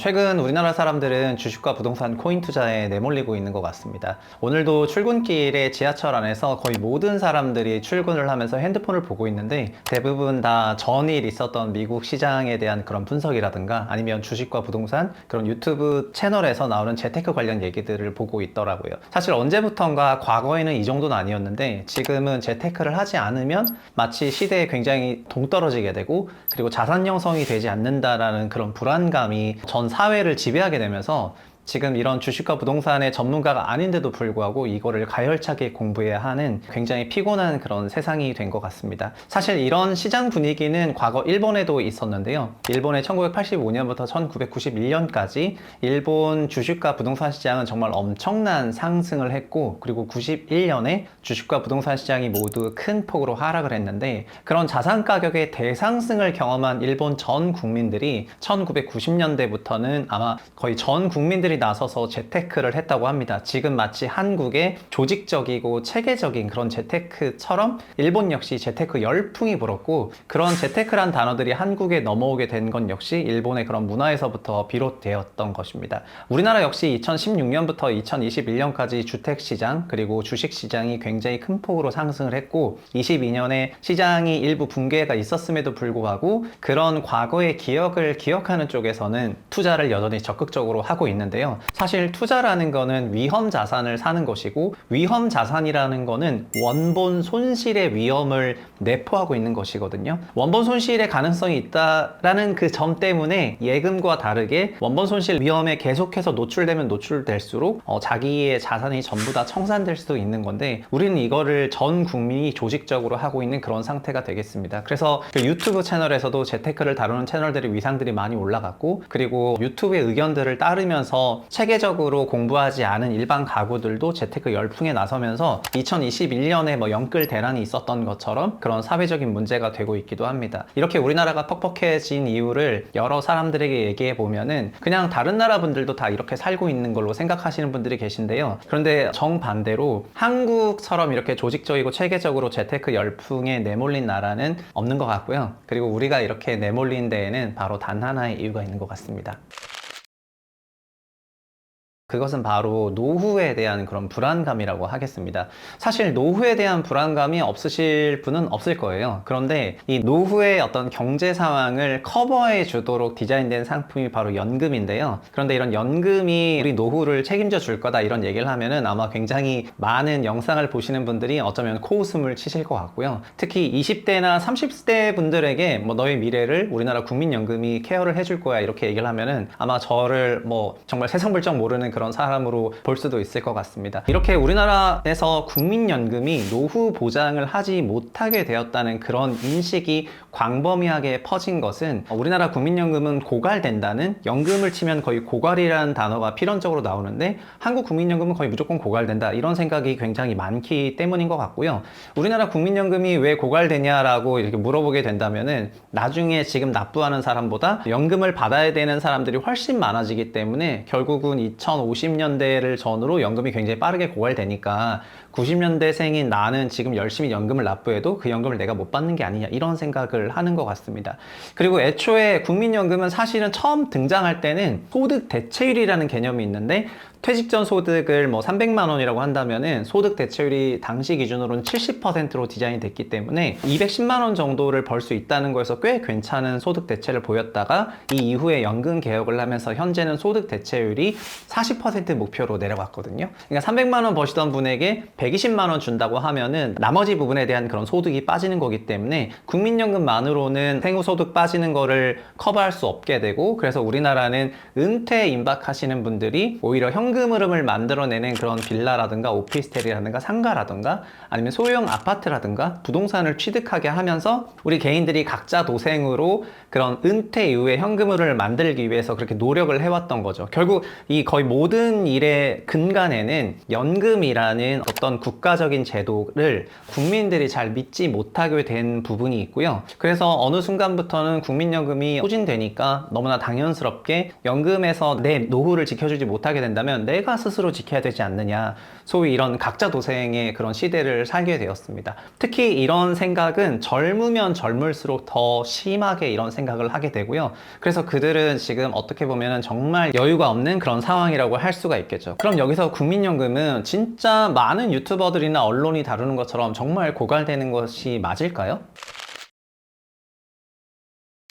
최근 우리나라 사람들은 주식과 부동산, 코인 투자에 내몰리고 있는 것 같습니다. 오늘도 출근길에 지하철 안에서 거의 모든 사람들이 출근을 하면서 핸드폰을 보고 있는데, 대부분 다 전일 있었던 미국 시장에 대한 그런 분석이라든가 아니면 주식과 부동산, 그런 유튜브 채널에서 나오는 재테크 관련 얘기들을 보고 있더라고요. 사실 언제부턴가 과거에는 이 정도는 아니었는데, 지금은 재테크를 하지 않으면 마치 시대에 굉장히 동떨어지게 되고, 그리고 자산 형성이 되지 않는다라는 그런 불안감이 전 사회를 지배하게 되면서 지금 이런 주식과 부동산의 전문가가 아닌데도 불구하고 이거를 가열차게 공부해야 하는 굉장히 피곤한 그런 세상이 된 것 같습니다. 사실 이런 시장 분위기는 과거 일본에도 있었는데요. 일본의 1985년부터 1991년까지 일본 주식과 부동산 시장은 정말 엄청난 상승을 했고, 그리고 91년에 주식과 부동산 시장이 모두 큰 폭으로 하락을 했는데, 그런 자산 가격의 대상승을 경험한 일본 전 국민들이 1990년대부터는 아마 거의 전 국민들이 나서서 재테크를 했다고 합니다. 지금 마치 한국의 조직적이고 체계적인 그런 재테크처럼 일본 역시 재테크 열풍이 불었고, 그런 재테크란 단어들이 한국에 넘어오게 된 건 역시 일본의 그런 문화에서부터 비롯되었던 것입니다. 우리나라 역시 2016년부터 2021년까지 주택시장 그리고 주식시장이 굉장히 큰 폭으로 상승을 했고, 22년에 시장이 일부 붕괴가 있었음에도 불구하고 그런 과거의 기억을 기억하는 쪽에서는 투자를 여전히 적극적으로 하고 있는데요. 사실 투자라는 거는 위험 자산을 사는 것이고, 위험 자산이라는 거는 원본 손실의 위험을 내포하고 있는 것이거든요. 원본 손실의 가능성이 있다라는 그 점 때문에 예금과 다르게 원본 손실 위험에 계속해서 노출되면 노출될수록 자기의 자산이 전부 다 청산될 수도 있는 건데, 우리는 이거를 전 국민이 조직적으로 하고 있는 그런 상태가 되겠습니다. 그래서 그 유튜브 채널에서도 재테크를 다루는 채널들의 위상들이 많이 올라갔고, 그리고 유튜브의 의견들을 따르면서 체계적으로 공부하지 않은 일반 가구들도 재테크 열풍에 나서면서 2021년에 영끌 대란이 있었던 것처럼 그런 사회적인 문제가 되고 있기도 합니다. 이렇게 우리나라가 퍽퍽해진 이유를 여러 사람들에게 얘기해 보면은 그냥 다른 나라 분들도 다 이렇게 살고 있는 걸로 생각하시는 분들이 계신데요. 그런데 정반대로 한국처럼 이렇게 조직적이고 체계적으로 재테크 열풍에 내몰린 나라는 없는 것 같고요. 그리고 우리가 이렇게 내몰린 데에는 바로 단 하나의 이유가 있는 것 같습니다. 그것은 바로 노후에 대한 그런 불안감이라고 하겠습니다. 사실 노후에 대한 불안감이 없으실 분은 없을 거예요. 그런데 이 노후의 어떤 경제 상황을 커버해 주도록 디자인된 상품이 바로 연금인데요. 그런데 이런 연금이 우리 노후를 책임져 줄 거다 이런 얘기를 하면은 아마 굉장히 많은 영상을 보시는 분들이 어쩌면 코웃음을 치실 것 같고요. 특히 20대나 30대 분들에게 뭐 너의 미래를 우리나라 국민연금이 케어를 해줄 거야 이렇게 얘기를 하면은 아마 저를 뭐 정말 세상불정 모르는 그런 사람으로 볼 수도 있을 것 같습니다. 이렇게 우리나라에서 국민연금이 노후 보장을 하지 못하게 되었다는 그런 인식이 광범위하게 퍼진 것은 우리나라 국민연금은 고갈된다는, 연금을 치면 거의 고갈이라는 단어가 필연적으로 나오는데 한국 국민연금은 거의 무조건 고갈된다 이런 생각이 굉장히 많기 때문인 것 같고요. 우리나라 국민연금이 왜 고갈되냐라고 이렇게 물어보게 된다면은 나중에 지금 납부하는 사람보다 연금을 받아야 되는 사람들이 훨씬 많아지기 때문에 결국은 2050년대를 전후로 연금이 굉장히 빠르게 고갈되니까 90년대생인 나는 지금 열심히 연금을 납부해도 그 연금을 내가 못 받는 게 아니냐 이런 생각을 하는 것 같습니다. 그리고 애초에 국민연금은 사실은 처음 등장할 때는 소득 대체율이라는 개념이 있는데 퇴직 전 소득을 뭐 300만 원이라고 한다면은 소득 대체율이 당시 기준으로는 70%로 디자인이 됐기 때문에 210만 원 정도를 벌 수 있다는 거에서 꽤 괜찮은 소득 대체를 보였다가 이 이후에 연금 개혁을 하면서 현재는 소득 대체율이 40% 목표로 내려갔거든요. 그러니까 300만 원 버시던 분에게 120만 원 준다고 하면은 나머지 부분에 대한 그런 소득이 빠지는 거기 때문에 국민연금만으로는 생후소득 빠지는 거를 커버할 수 없게 되고, 그래서 우리나라는 은퇴 임박하시는 분들이 오히려 현금 흐름을 만들어내는 그런 빌라라든가 오피스텔이라든가 상가라든가 아니면 소유형 아파트라든가 부동산을 취득하게 하면서 우리 개인들이 각자 도생으로 그런 은퇴 이후에 현금 흐름을 만들기 위해서 그렇게 노력을 해왔던 거죠. 결국 이 거의 모든 일의 근간에는 연금이라는 어떤 국가적인 제도를 국민들이 잘 믿지 못하게 된 부분이 있고요. 그래서 어느 순간부터는 국민연금이 소진되니까 너무나 당연스럽게 연금에서 내 노후를 지켜주지 못하게 된다면 내가 스스로 지켜야 되지 않느냐, 소위 이런 각자 도생의 그런 시대를 살게 되었습니다. 특히 이런 생각은 젊으면 젊을수록 더 심하게 이런 생각을 하게 되고요. 그래서 그들은 지금 어떻게 보면 정말 여유가 없는 그런 상황이라고 할 수가 있겠죠. 그럼 여기서 국민연금은 진짜 많은 유튜버들이나 언론이 다루는 것처럼 정말 고갈되는 것이 맞을까요?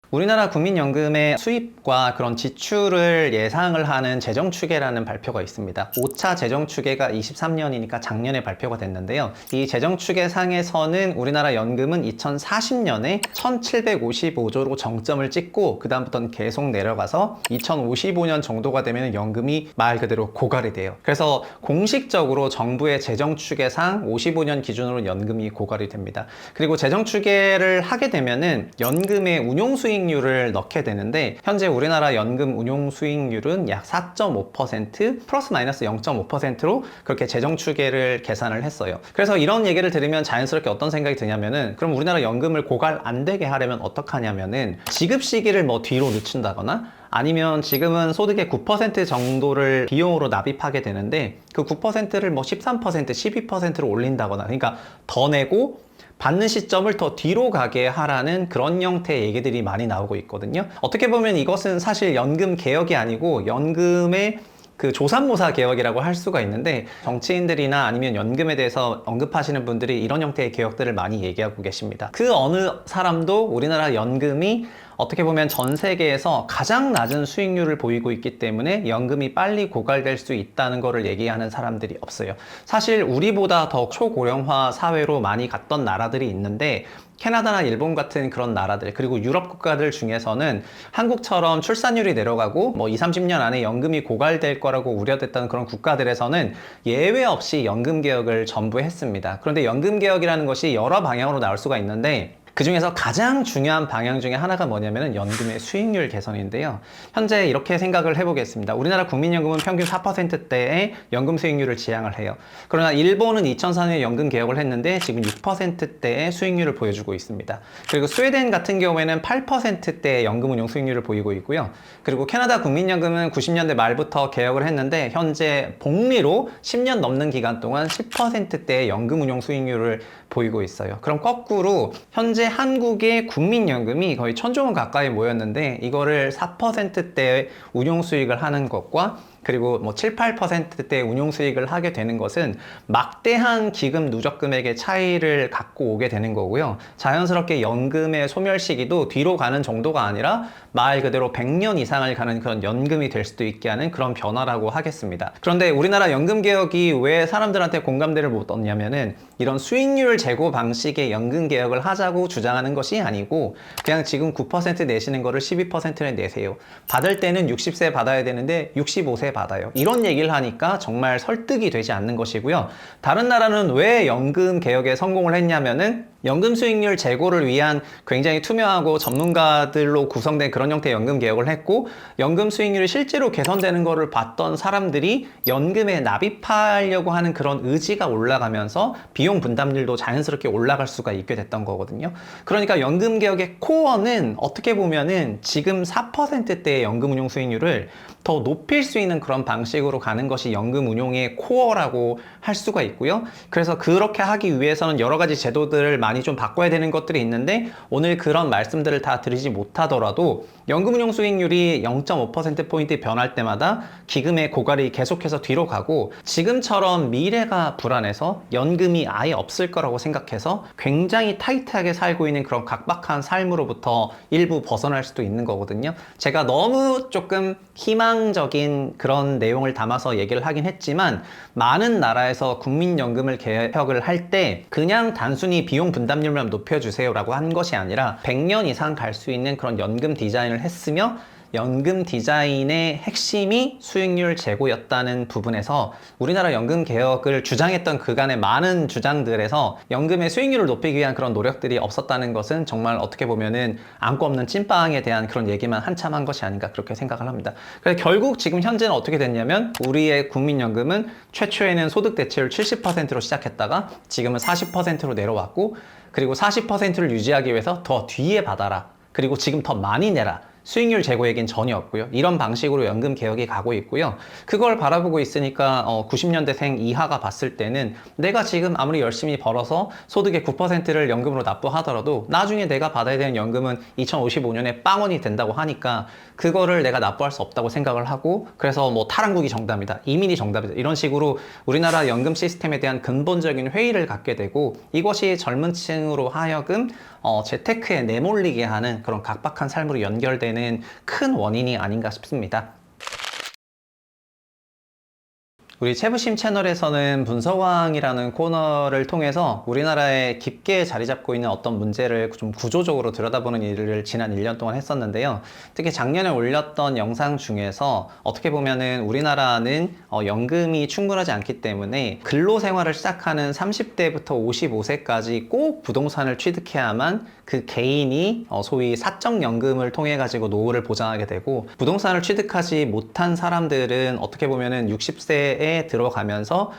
우리나라 국민연금의 수입과 그런 지출을 예상을 하는 재정추계라는 발표가 있습니다. 5차 재정추계가 23년이니까 작년에 발표가 됐는데요. 이 재정추계상에서는 우리나라 연금은 2040년에 1755조로 정점을 찍고 그 다음부터는 계속 내려가서 2055년 정도가 되면 연금이 말 그대로 고갈이 돼요. 그래서 공식적으로 정부의 재정추계상 55년 기준으로 연금이 고갈이 됩니다. 그리고 재정추계를 하게 되면은 연금의 운용수익 수익률을 넣게 되는데 현재 우리나라 연금 운용 수익률은 약 4.5% 플러스 마이너스 0.5%로 그렇게 재정 추계를 계산을 했어요. 그래서 이런 얘기를 들으면 자연스럽게 어떤 생각이 드냐면은 그럼 우리나라 연금을 고갈 안 되게 하려면 어떡하냐면은 지급 시기를 뭐 뒤로 늦춘다거나 아니면 지금은 소득의 9% 정도를 비용으로 납입하게 되는데 그 9%를 뭐 13%, 12%로 올린다거나, 그러니까 더 내고 받는 시점을 더 뒤로 가게 하라는 그런 형태의 얘기들이 많이 나오고 있거든요. 어떻게 보면 이것은 사실 연금 개혁이 아니고 연금의 그 조삼모사 개혁이라고 할 수가 있는데 정치인들이나 아니면 연금에 대해서 언급하시는 분들이 이런 형태의 개혁들을 많이 얘기하고 계십니다. 그 어느 사람도 우리나라 연금이 어떻게 보면 전 세계에서 가장 낮은 수익률을 보이고 있기 때문에 연금이 빨리 고갈될 수 있다는 것을 얘기하는 사람들이 없어요. 사실 우리보다 더 초고령화 사회로 많이 갔던 나라들이 있는데 캐나다나 일본 같은 그런 나라들, 그리고 유럽 국가들 중에서는 한국처럼 출산율이 내려가고 뭐 20, 30년 안에 연금이 고갈될 거라고 우려됐던 그런 국가들에서는 예외 없이 연금 개혁을 전부 했습니다. 그런데 연금 개혁이라는 것이 여러 방향으로 나올 수가 있는데 그 중에서 가장 중요한 방향 중에 하나가 뭐냐면은 연금의 수익률 개선인데요. 현재 이렇게 생각을 해보겠습니다. 우리나라 국민연금은 평균 4%대의 연금 수익률을 지향을 해요. 그러나 일본은 2004년에 연금 개혁을 했는데 지금 6%대의 수익률을 보여주고 있습니다. 그리고 스웨덴 같은 경우에는 8%대의 연금 운용 수익률을 보이고 있고요. 그리고 캐나다 국민연금은 90년대 말부터 개혁을 했는데 현재 복리로 10년 넘는 기간 동안 10%대의 연금 운용 수익률을 보이고 있어요. 그럼 거꾸로 현재 한국의 국민연금이 거의 1,000조 원 가까이 모였는데 이거를 4%대 운용 수익을 하는 것과 그리고 뭐 7, 8%대 운용 수익을 하게 되는 것은 막대한 기금 누적 금액의 차이를 갖고 오게 되는 거고요. 자연스럽게 연금의 소멸 시기도 뒤로 가는 정도가 아니라 말 그대로 100년 이상을 가는 그런 연금이 될 수도 있게 하는 그런 변화라고 하겠습니다. 그런데 우리나라 연금 개혁이 왜 사람들한테 공감대를 못 얻냐면은 이런 수익률 제고 방식의 연금 개혁을 하자고 주장하는 것이 아니고 그냥 지금 9% 내시는 거를 12%를 내세요. 받을 때는 60세 받아야 되는데 65세 받아요. 이런 얘기를 하니까 정말 설득이 되지 않는 것이고요. 다른 나라는 왜 연금 개혁에 성공을 했냐면은 연금 수익률 제고를 위한 굉장히 투명하고 전문가들로 구성된 그런 형태의 연금 개혁을 했고 연금 수익률이 실제로 개선되는 거를 봤던 사람들이 연금에 납입하려고 하는 그런 의지가 올라가면서 비용 분담률도 자연스럽게 올라갈 수가 있게 됐던 거거든요. 그러니까 연금 개혁의 코어는 어떻게 보면은 지금 4%대의 연금 운용 수익률을 더 높일 수 있는 그런 방식으로 가는 것이 연금 운용의 코어라고 할 수가 있고요. 그래서 그렇게 하기 위해서는 여러 가지 제도들을 많이 좀 바꿔야 되는 것들이 있는데 오늘 그런 말씀들을 다 드리지 못하더라도 연금 운용 수익률이 0.5%포인트 변할 때마다 기금의 고갈이 계속해서 뒤로 가고 지금처럼 미래가 불안해서 연금이 아예 없을 거라고 생각해서 굉장히 타이트하게 살고 있는 그런 각박한 삶으로부터 일부 벗어날 수도 있는 거거든요. 제가 너무 조금 희망적인 그런 내용을 담아서 얘기를 하긴 했지만 많은 나라에서 국민연금을 개혁을 할 때 그냥 단순히 비용 분담률만 높여주세요 라고 한 것이 아니라 100년 이상 갈 수 있는 그런 연금 디자인을 했으며 연금 디자인의 핵심이 수익률 제고였다는 부분에서 우리나라 연금 개혁을 주장했던 그간의 많은 주장들에서 연금의 수익률을 높이기 위한 그런 노력들이 없었다는 것은 정말 어떻게 보면은 안고 없는 찐빵에 대한 그런 얘기만 한참 한 것이 아닌가 그렇게 생각을 합니다. 그래서 결국 지금 현재는 어떻게 됐냐면 우리의 국민연금은 최초에는 소득 대체율 70%로 시작했다가 지금은 40%로 내려왔고 그리고 40%를 유지하기 위해서 더 뒤에 받아라. 그리고 지금 더 많이 내라. 수익률 제고 얘기는 전혀 없고요. 이런 방식으로 연금 개혁이 가고 있고요. 그걸 바라보고 있으니까 90년대생 이하가 봤을 때는 내가 지금 아무리 열심히 벌어서 소득의 9%를 연금으로 납부하더라도 나중에 내가 받아야 되는 연금은 2055년에 빵원이 된다고 하니까 그거를 내가 납부할 수 없다고 생각을 하고 그래서 뭐 탈한국이 정답이다. 이민이 정답이다. 이런 식으로 우리나라 연금 시스템에 대한 근본적인 회의를 갖게 되고 이것이 젊은 층으로 하여금 재테크에 내몰리게 하는 그런 각박한 삶으로 연결되는 큰 원인이 아닌가 싶습니다. 우리 채부심 채널에서는 분석왕이라는 코너를 통해서 우리나라에 깊게 자리 잡고 있는 어떤 문제를 좀 구조적으로 들여다보는 일을 지난 1년 동안 했었는데요. 특히 작년에 올렸던 영상 중에서 어떻게 보면은 우리나라는 연금이 충분하지 않기 때문에 근로생활을 시작하는 30대부터 55세까지 꼭 부동산을 취득해야만 그 개인이 소위 사적연금을 통해 가지고 노후를 보장하게 되고 부동산을 취득하지 못한 사람들은 어떻게 보면은 60세에 들어가면서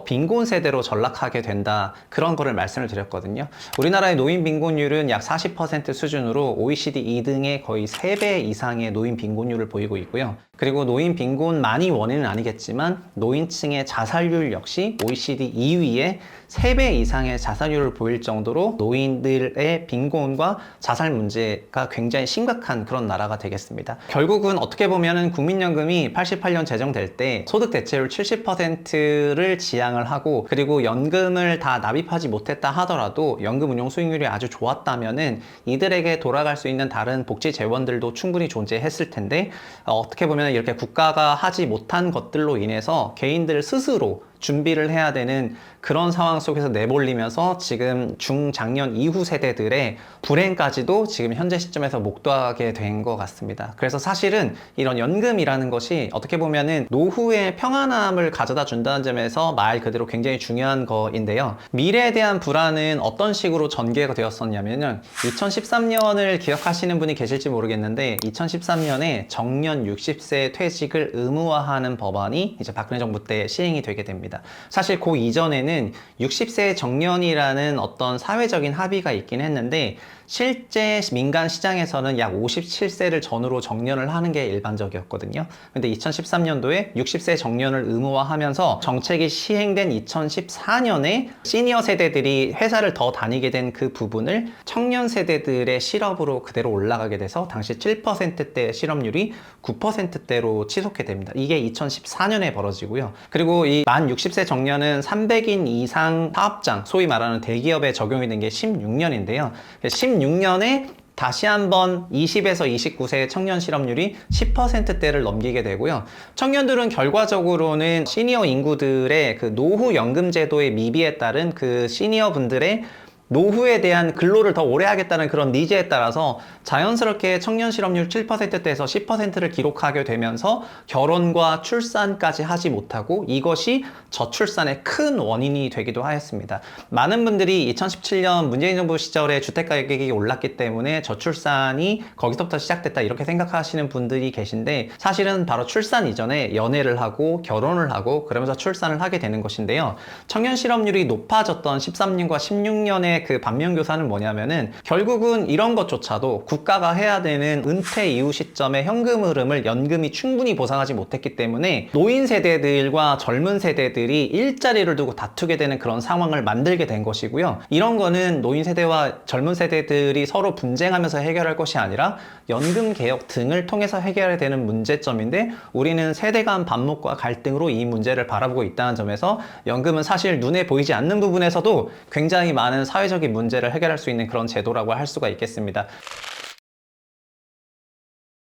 빈곤 세대로 전락하게 된다 그런 거를 말씀을 드렸거든요. 우리나라의 노인 빈곤율은 약 40% 수준으로 OECD 2등의 거의 3배 이상의 노인 빈곤율을 보이고 있고요. 그리고 노인 빈곤만이 원인은 아니겠지만 노인층의 자살률 역시 OECD 2위에 3배 이상의 자살률을 보일 정도로 노인들의 빈곤과 자살 문제가 굉장히 심각한 그런 나라가 되겠습니다. 결국은 어떻게 보면은 국민연금이 88년 제정될 때 소득 대체율 70%를 지향을 하고 그리고 연금을 다 납입하지 못했다 하더라도 연금 운용 수익률이 아주 좋았다면은 이들에게 돌아갈 수 있는 다른 복지 재원들도 충분히 존재했을 텐데 어떻게 보면 이렇게 국가가 하지 못한 것들로 인해서 개인들 스스로 준비를 해야 되는 그런 상황 속에서 내몰리면서 지금 중장년 이후 세대들의 불행까지도 지금 현재 시점에서 목도하게 된 것 같습니다. 그래서 사실은 이런 연금이라는 것이 어떻게 보면은 노후의 평안함을 가져다 준다는 점에서 말 그대로 굉장히 중요한 거인데요. 미래에 대한 불안은 어떤 식으로 전개가 되었었냐면은 2013년을 기억하시는 분이 계실지 모르겠는데 2013년에 정년 60세 퇴직을 의무화하는 법안이 이제 박근혜 정부 때 시행이 되게 됩니다. 있습니다. 사실 그 이전에는 60세 정년이라는 어떤 사회적인 합의가 있긴 했는데 실제 민간 시장에서는 약 57세를 전후로 정년을 하는 게 일반적이었거든요. 근데 2013년도에 60세 정년을 의무화하면서 정책이 시행된 2014년에 시니어 세대들이 회사를 더 다니게 된 그 부분을 청년 세대들의 실업으로 그대로 올라가게 돼서 당시 7%대 실업률이 9%대로 치솟게 됩니다. 이게 2014년에 벌어지고요. 그리고 이 만 60세 정년은 300인 이상 사업장, 소위 말하는 대기업에 적용이 된 게 16년인데요. 16년에 다시 한번 20에서 29세의 청년 실업률이 10%대를 넘기게 되고요. 청년들은 결과적으로는 시니어 인구들의 그 노후 연금 제도의 미비에 따른 그 시니어 분들의 노후에 대한 근로를 더 오래 하겠다는 그런 니즈에 따라서 자연스럽게 청년 실업률 7%대에서 10%를 기록하게 되면서 결혼과 출산까지 하지 못하고 이것이 저출산의 큰 원인이 되기도 하였습니다. 많은 분들이 2017년 문재인 정부 시절에 주택가격이 올랐기 때문에 저출산이 거기서부터 시작됐다 이렇게 생각하시는 분들이 계신데 사실은 바로 출산 이전에 연애를 하고 결혼을 하고 그러면서 출산을 하게 되는 것인데요. 청년 실업률이 높아졌던 13년과 16년의 그 반면교사는 뭐냐면은 결국은 이런 것조차도 국가가 해야 되는 은퇴 이후 시점의 현금 흐름을 연금이 충분히 보상하지 못했기 때문에 노인 세대들과 젊은 세대들이 일자리를 두고 다투게 되는 그런 상황을 만들게 된 것이고요. 이런 거는 노인 세대와 젊은 세대들이 서로 분쟁하면서 해결할 것이 아니라 연금 개혁 등을 통해서 해결해야 되는 문제점인데 우리는 세대 간 반목과 갈등으로 이 문제를 바라보고 있다는 점에서 연금은 사실 눈에 보이지 않는 부분에서도 굉장히 많은 사회적인 문제를 해결할 수 있는 그런 제도라고 할 수가 있겠습니다.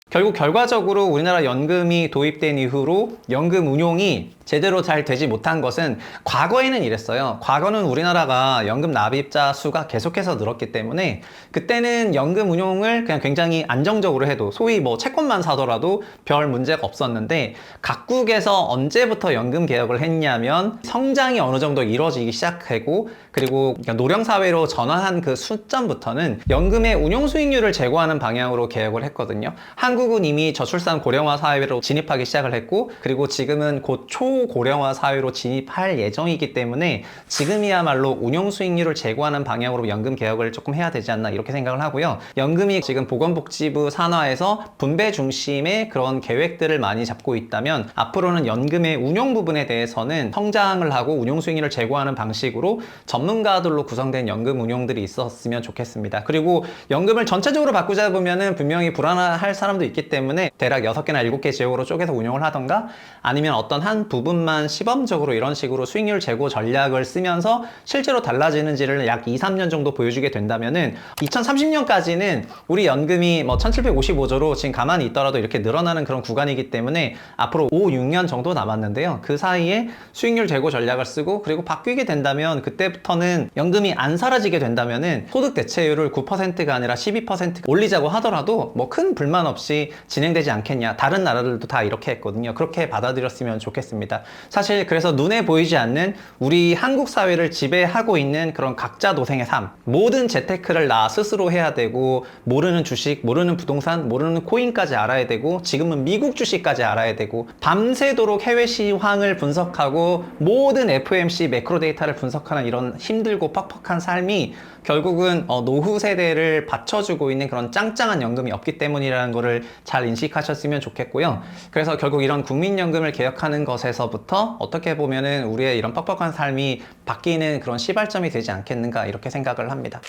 결국 결과적으로 우리나라 연금이 도입된 이후로 연금 운용이 제대로 잘 되지 못한 것은 과거에는 이랬어요. 과거는 우리나라가 연금 납입자 수가 계속해서 늘었기 때문에 그때는 연금 운용을 그냥 굉장히 안정적으로 해도 소위 뭐 채권만 사더라도 별 문제가 없었는데 각국에서 언제부터 연금 개혁을 했냐면 성장이 어느 정도 이루어지기 시작하고 그리고 노령사회로 전환한 그 수점부터는 연금의 운용 수익률을 제고하는 방향으로 개혁을 했거든요. 한국은 이미 저출산 고령화 사회로 진입하기 시작을 했고 그리고 지금은 곧 초고령화 사회로 진입할 예정이기 때문에 지금이야말로 운용 수익률을 제고하는 방향으로 연금 개혁을 조금 해야 되지 않나 이렇게 생각을 하고요. 연금이 지금 보건복지부 산하에서 분배 중심의 그런 계획들을 많이 잡고 있다면 앞으로는 연금의 운용 부분에 대해서는 성장을 하고 운용 수익률을 제고하는 방식으로 전문가들로 구성된 연금 운용들이 있었으면 좋겠습니다. 그리고 연금을 전체적으로 바꾸자 보면은 분명히 불안할 사람도 있기 때문에 대략 6개나 7개 지역으로 쪼개서 운용을 하던가 아니면 어떤 한 부분만 시범적으로 이런 식으로 수익률 제고 전략을 쓰면서 실제로 달라지는지를 약 2, 3년 정도 보여주게 된다면은 2030년까지는 우리 연금이 뭐 1755조로 지금 가만히 있더라도 이렇게 늘어나는 그런 구간이기 때문에 앞으로 5, 6년 정도 남았는데요. 그 사이에 수익률 제고 전략을 쓰고 그리고 바뀌게 된다면 그때부터는 연금이 안 사라지게 된다면은 소득 대체율을 9%가 아니라 12% 올리자고 하더라도 뭐 큰 불만 없이 진행되지 않겠냐. 다른 나라들도 다 이렇게 했거든요. 그렇게 받아들였으면 좋겠습니다. 사실 그래서 눈에 보이지 않는 우리 한국 사회를 지배하고 있는 그런 각자 도생의 삶, 모든 재테크를 나 스스로 해야 되고 모르는 주식, 모르는 부동산, 모르는 코인까지 알아야 되고 지금은 미국 주식까지 알아야 되고 밤새도록 해외 시황을 분석하고 모든 FOMC 매크로 데이터를 분석하는 이런 힘들고 퍽퍽한 삶이 결국은 노후 세대를 받쳐주고 있는 그런 짱짱한 연금이 없기 때문이라는 거를 잘 인식하셨으면 좋겠고요. 그래서 결국 이런 국민연금을 개혁하는 것에서부터 어떻게 보면은 우리의 이런 뻑뻑한 삶이 바뀌는 그런 시발점이 되지 않겠는가 이렇게 생각을 합니다.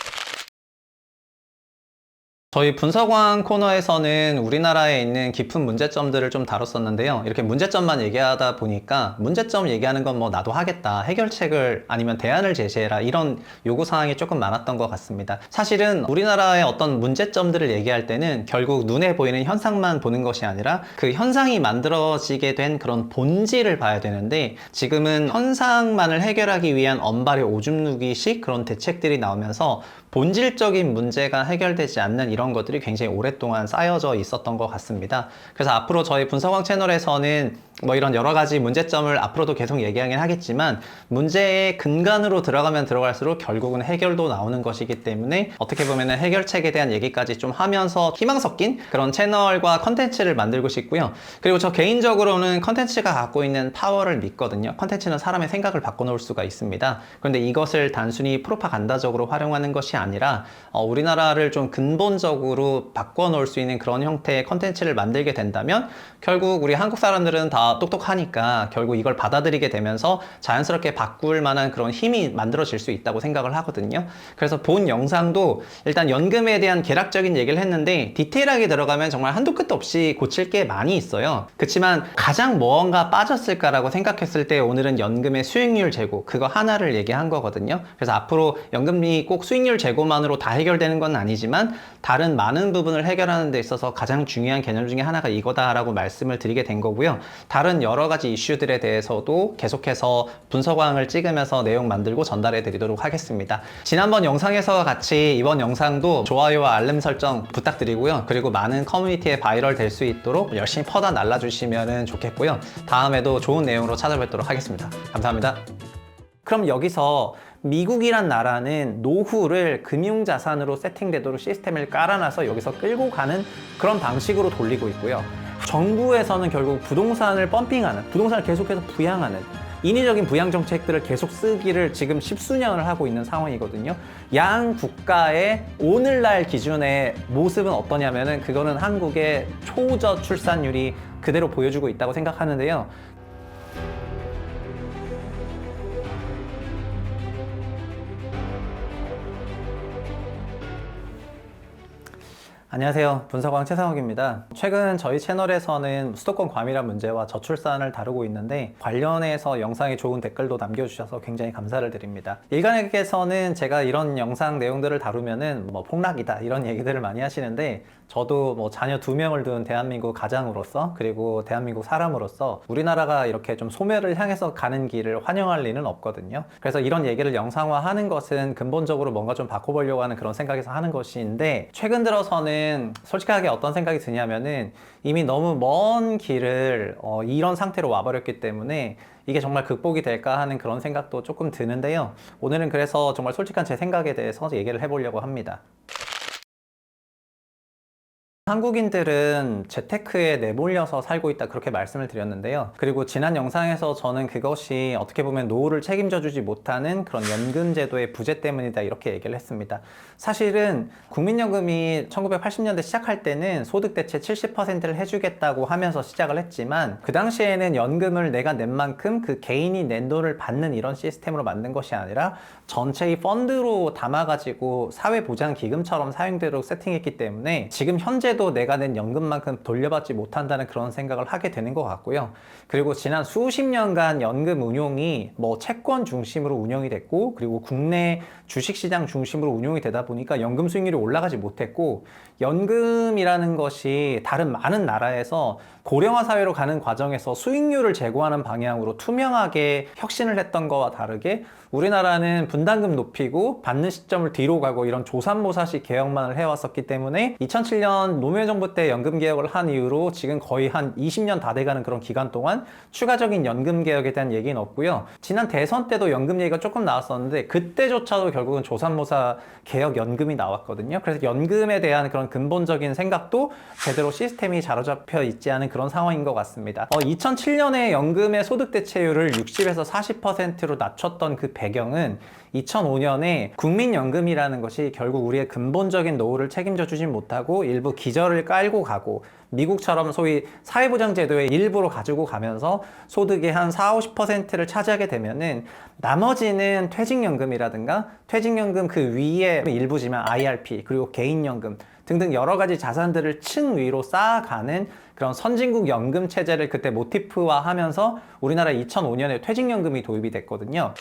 저희 분석왕 코너에서는 우리나라에 있는 깊은 문제점들을 좀 다뤘었는데요. 이렇게 문제점만 얘기하다 보니까 문제점 얘기하는 건 뭐 나도 하겠다. 해결책을 아니면 대안을 제시해라. 이런 요구사항이 조금 많았던 것 같습니다. 사실은 우리나라의 어떤 문제점들을 얘기할 때는 결국 눈에 보이는 현상만 보는 것이 아니라 그 현상이 만들어지게 된 그런 본질을 봐야 되는데 지금은 현상만을 해결하기 위한 언발의 오줌 누기식 그런 대책들이 나오면서 본질적인 문제가 해결되지 않는 이런 것들이 굉장히 오랫동안 쌓여져 있었던 것 같습니다. 그래서 앞으로 저희 분석왕 채널에서는 뭐 이런 여러 가지 문제점을 앞으로도 계속 얘기하긴 하겠지만 문제의 근간으로 들어가면 들어갈수록 결국은 해결도 나오는 것이기 때문에 어떻게 보면은 해결책에 대한 얘기까지 좀 하면서 희망 섞인 그런 채널과 컨텐츠를 만들고 싶고요. 그리고 저 개인적으로는 컨텐츠가 갖고 있는 파워를 믿거든요. 컨텐츠는 사람의 생각을 바꿔놓을 수가 있습니다. 그런데 이것을 단순히 프로파간다적으로 활용하는 것이 아니라 우리나라를 좀 근본적으로 바꿔놓을 수 있는 그런 형태의 컨텐츠를 만들게 된다면 결국 우리 한국 사람들은 다 똑똑하니까 결국 이걸 받아들이게 되면서 자연스럽게 바꿀 만한 그런 힘이 만들어질 수 있다고 생각을 하거든요. 그래서 본 영상도 일단 연금에 대한 개략적인 얘기를 했는데 디테일하게 들어가면 정말 한도 끝도 없이 고칠 게 많이 있어요. 그렇지만 가장 뭔가 빠졌을까라고 생각했을 때 오늘은 연금의 수익률 제고 그거 하나를 얘기한 거거든요. 그래서 앞으로 연금이 꼭 수익률 제고만으로 다 해결되는 건 아니지만 다른 많은 부분을 해결하는 데 있어서 가장 중요한 개념 중에 하나가 이거다라고 말씀을 드리게 된 거고요. 다른 여러 가지 이슈들에 대해서도 계속해서 분석왕을 찍으면서 내용 만들고 전달해 드리도록 하겠습니다. 지난번 영상에서 같이 이번 영상도 좋아요와 알림 설정 부탁드리고요. 그리고 많은 커뮤니티에 바이럴 될 수 있도록 열심히 퍼다 날라주시면 좋겠고요. 다음에도 좋은 내용으로 찾아뵙도록 하겠습니다. 감사합니다. 그럼 여기서 미국이란 나라는 노후를 금융자산으로 세팅되도록 시스템을 깔아놔서 여기서 끌고 가는 그런 방식으로 돌리고 있고요. 정부에서는 결국 부동산을 펌핑하는, 부동산을 계속해서 부양하는 인위적인 부양 정책들을 계속 쓰기를 지금 십수년을 하고 있는 상황이거든요. 양 국가의 오늘날 기준의 모습은 어떠냐면은 그거는 한국의 초저 출산율이 그대로 보여주고 있다고 생각하는데요. 안녕하세요. 분석왕 최상욱입니다. 최근 저희 채널에서는 수도권 과밀화 문제와 저출산을 다루고 있는데 관련해서 영상에 좋은 댓글도 남겨주셔서 굉장히 감사를 드립니다. 일간에게서는 제가 이런 영상 내용들을 다루면은 뭐 폭락이다 이런 얘기들을 많이 하시는데 저도 뭐 자녀 2명을 둔 대한민국 가장으로서 그리고 대한민국 사람으로서 우리나라가 이렇게 좀 소멸을 향해서 가는 길을 환영할 리는 없거든요. 그래서 이런 얘기를 영상화하는 것은 근본적으로 뭔가 좀 바꿔보려고 하는 그런 생각에서 하는 것인데 최근 들어서는 솔직하게 어떤 생각이 드냐면은 이미 너무 먼 길을 이런 상태로 와버렸기 때문에 이게 정말 극복이 될까 하는 그런 생각도 조금 드는데요. 오늘은 그래서 정말 솔직한 제 생각에 대해서 얘기를 해보려고 합니다. 한국인들은 재테크에 내몰려서 살고 있다 그렇게 말씀을 드렸는데요. 그리고 지난 영상에서 저는 그것이 어떻게 보면 노후를 책임져 주지 못하는 그런 연금 제도의 부재 때문이다 이렇게 얘기를 했습니다. 사실은 국민연금이 1980년대 시작할 때는 소득 대체 70%를 해주겠다고 하면서 시작을 했지만 그 당시에는 연금을 내가 낸 만큼 그 개인이 낸 돈을 받는 이런 시스템으로 만든 것이 아니라 전체의 펀드로 담아가지고 사회보장기금처럼 사용되도록 세팅했기 때문에 지금 현재도 내가 낸 연금만큼 돌려받지 못한다는 그런 생각을 하게 되는 것 같고요. 그리고 지난 수십 년간 연금 운용이 뭐 채권 중심으로 운영이 됐고 그리고 국내 주식시장 중심으로 운용이 되다 보니까 연금 수익률이 올라가지 못했고 연금이라는 것이 다른 많은 나라에서 고령화 사회로 가는 과정에서 수익률을 제고하는 방향으로 투명하게 혁신을 했던 것과 다르게 우리나라는 분담금 높이고 받는 시점을 뒤로 가고 이런 조삼모사식 개혁만을 해왔었기 때문에 2007년 노무현 정부 때 연금 개혁을 한 이후로 지금 거의 한 20년 다 돼가는 그런 기간 동안 추가적인 연금 개혁에 대한 얘기는 없고요. 지난 대선 때도 연금 얘기가 조금 나왔었는데 그때조차도 결국은 조삼모사 개혁 연금이 나왔거든요. 그래서 연금에 대한 그런 근본적인 생각도 제대로 시스템이 자로잡혀 있지 않은 그런 상황인 것 같습니다. 2007년에 연금의 소득 대체율을 60에서 40%로 낮췄던 그 배경은 2005년에 국민연금이라는 것이 결국 우리의 근본적인 노후를 책임져 주지 못하고 일부 기저를 깔고 가고 미국처럼 소위 사회보장제도의 일부로 가지고 가면서 소득의 한 40~50%를 차지하게 되면은 나머지는 퇴직연금이라든가 퇴직연금 그 위에 일부지만 IRP 그리고 개인연금 등등 여러 가지 자산들을 층 위로 쌓아가는 그런 선진국 연금 체제를 그때 모티프화 하면서 우리나라 2005년에 퇴직연금이 도입이 됐거든요.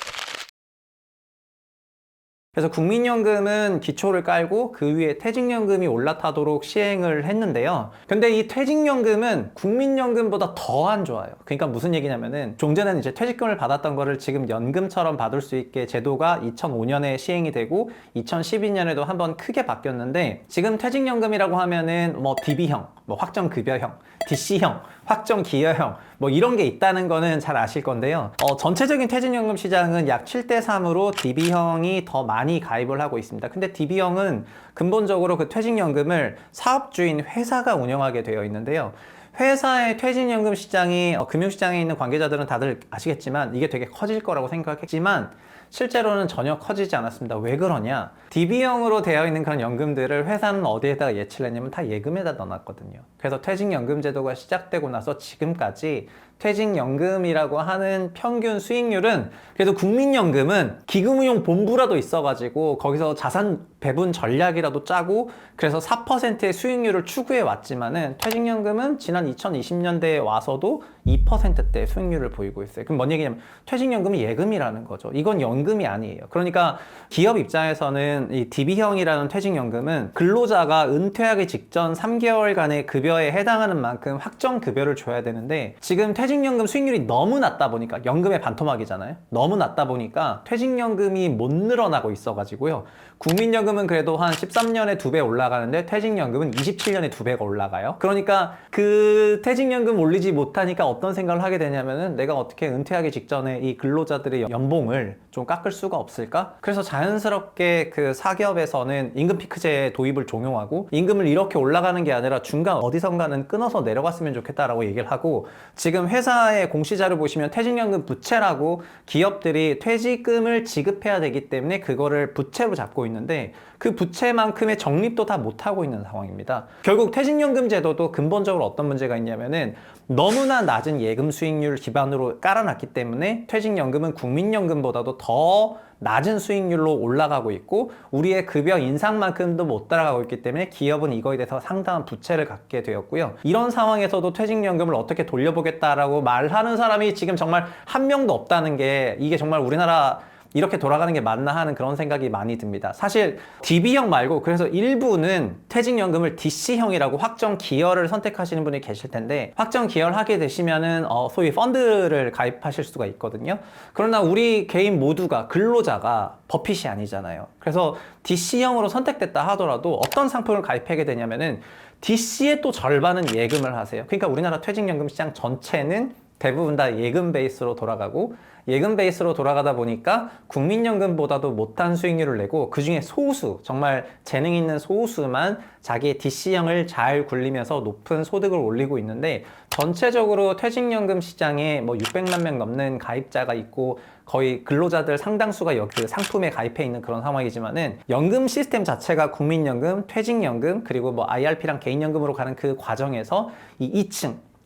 그래서 국민연금은 기초를 깔고 그 위에 퇴직연금이 올라타도록 시행을 했는데요. 근데 이 퇴직연금은 국민연금보다 더 안 좋아요. 그러니까 무슨 얘기냐면은 좀 전에는 이제 퇴직금을 받았던 거를 지금 연금처럼 받을 수 있게 제도가 2005년에 시행이 되고 2012년에도 한번 크게 바뀌었는데, 지금 퇴직연금이라고 하면은 뭐 DB형, 뭐 확정급여형, DC형, 확정기여형 뭐 이런 게 있다는 거는 잘 아실 건데요. 전체적인 퇴직연금 시장은 약 7대3으로 DB형이 더 많이 가입을 하고 있습니다. 근데 DB형은 근본적으로 그 퇴직연금을 사업주인 회사가 운영하게 되어 있는데요. 회사의 퇴직연금 시장이 금융시장에 있는 관계자들은 다들 아시겠지만 이게 되게 커질 거라고 생각했지만 실제로는 전혀 커지지 않았습니다. 왜 그러냐? DB형으로 되어 있는 그런 연금들을 회사는 어디에다가 예치를 했냐면 다 예금에다 넣어놨거든요. 그래서 퇴직연금 제도가 시작되고 나서 지금까지 퇴직연금이라고 하는 평균 수익률은, 그래도 국민연금은 기금운용본부라도 있어가지고 거기서 자산 배분 전략이라도 짜고 그래서 4%의 수익률을 추구해 왔지만은 퇴직연금은 지난 2020년대에 와서도 2%대 수익률을 보이고 있어요. 그럼 뭔 얘기냐면 퇴직연금이 예금이라는 거죠. 이건 연금이 아니에요. 그러니까 기업 입장에서는 이 DB형이라는 퇴직연금은 근로자가 은퇴하기 직전 3개월간의 급여에 해당하는 만큼 확정급여를 줘야 되는데, 지금 퇴직연금 수익률이 너무 낮다 보니까, 연금의 반토막이잖아요. 너무 낮다 보니까 퇴직연금이 못 늘어나고 있어가지고요. 국민연금은 그래도 한 13년에 2배 올라가는데 퇴직연금은 27년에 2배가 올라가요. 그러니까 그 퇴직연금 올리지 못하니까 어떤 생각을 하게 되냐면은 내가 어떻게 은퇴하기 직전에 이 근로자들의 연봉을 좀 깎을 수가 없을까? 그래서 자연스럽게 그 사기업에서는 임금 피크제 도입을 종용하고, 임금을 이렇게 올라가는 게 아니라 중간 어디선가는 끊어서 내려갔으면 좋겠다라고 얘기를 하고, 지금 회사의 공시자료 보시면 퇴직연금 부채라고 기업들이 퇴직금을 지급해야 되기 때문에 그거를 부채로 잡고 있는데 그 부채만큼의 적립도 다 못하고 있는 상황입니다. 결국 퇴직연금 제도도 근본적으로 어떤 문제가 있냐면은 너무나 낮은 예금 수익률 기반으로 깔아놨기 때문에 퇴직연금은 국민연금보다도 더 낮은 수익률로 올라가고 있고 우리의 급여 인상만큼도 못 따라가고 있기 때문에 기업은 이거에 대해서 상당한 부채를 갖게 되었고요. 이런 상황에서도 퇴직연금을 어떻게 돌려보겠다라고 말하는 사람이 지금 정말 한 명도 없다는 게, 이게 정말 우리나라 이렇게 돌아가는 게 맞나 하는 그런 생각이 많이 듭니다. 사실 DB형 말고 그래서 일부는 퇴직연금을 DC형이라고 확정 기여를 선택하시는 분이 계실 텐데, 확정 기여를 하게 되시면은 소위 펀드를 가입하실 수가 있거든요. 그러나 우리 개인 모두가, 근로자가 버핏이 아니잖아요. 그래서 DC형으로 선택됐다 하더라도 어떤 상품을 가입하게 되냐면은 DC의 또 절반은 예금을 하세요. 그러니까 우리나라 퇴직연금 시장 전체는 대부분 다 예금 베이스로 돌아가고, 예금 베이스로 돌아가다 보니까 국민연금보다도 못한 수익률을 내고 그 중에 소수, 정말 재능 있는 소수만 자기의 DC형을 잘 굴리면서 높은 소득을 올리고 있는데, 전체적으로 퇴직연금 시장에 뭐 600만 명 넘는 가입자가 있고 거의 근로자들 상당수가 그 상품에 가입해 있는 그런 상황이지만은, 연금 시스템 자체가 국민연금, 퇴직연금, 그리고 뭐 IRP랑 개인연금으로 가는 그 과정에서 이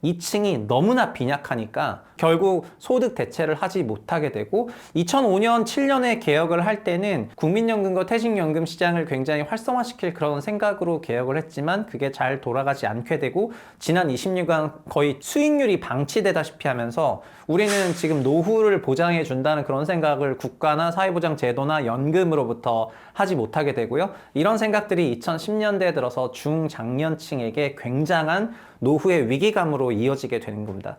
2층이 너무나 빈약하니까 결국 소득 대체를 하지 못하게 되고, 2005년, 7년에 개혁을 할 때는 국민연금과 퇴직연금 시장을 굉장히 활성화시킬 그런 생각으로 개혁을 했지만 그게 잘 돌아가지 않게 되고, 지난 20년간 거의 수익률이 방치되다시피 하면서 우리는 지금 노후를 보장해 준다는 그런 생각을 국가나 사회보장 제도나 연금으로부터 하지 못하게 되고요. 이런 생각들이 2010년대에 들어서 중장년층에게 굉장한 노후의 위기감으로 이어지게 되는 겁니다.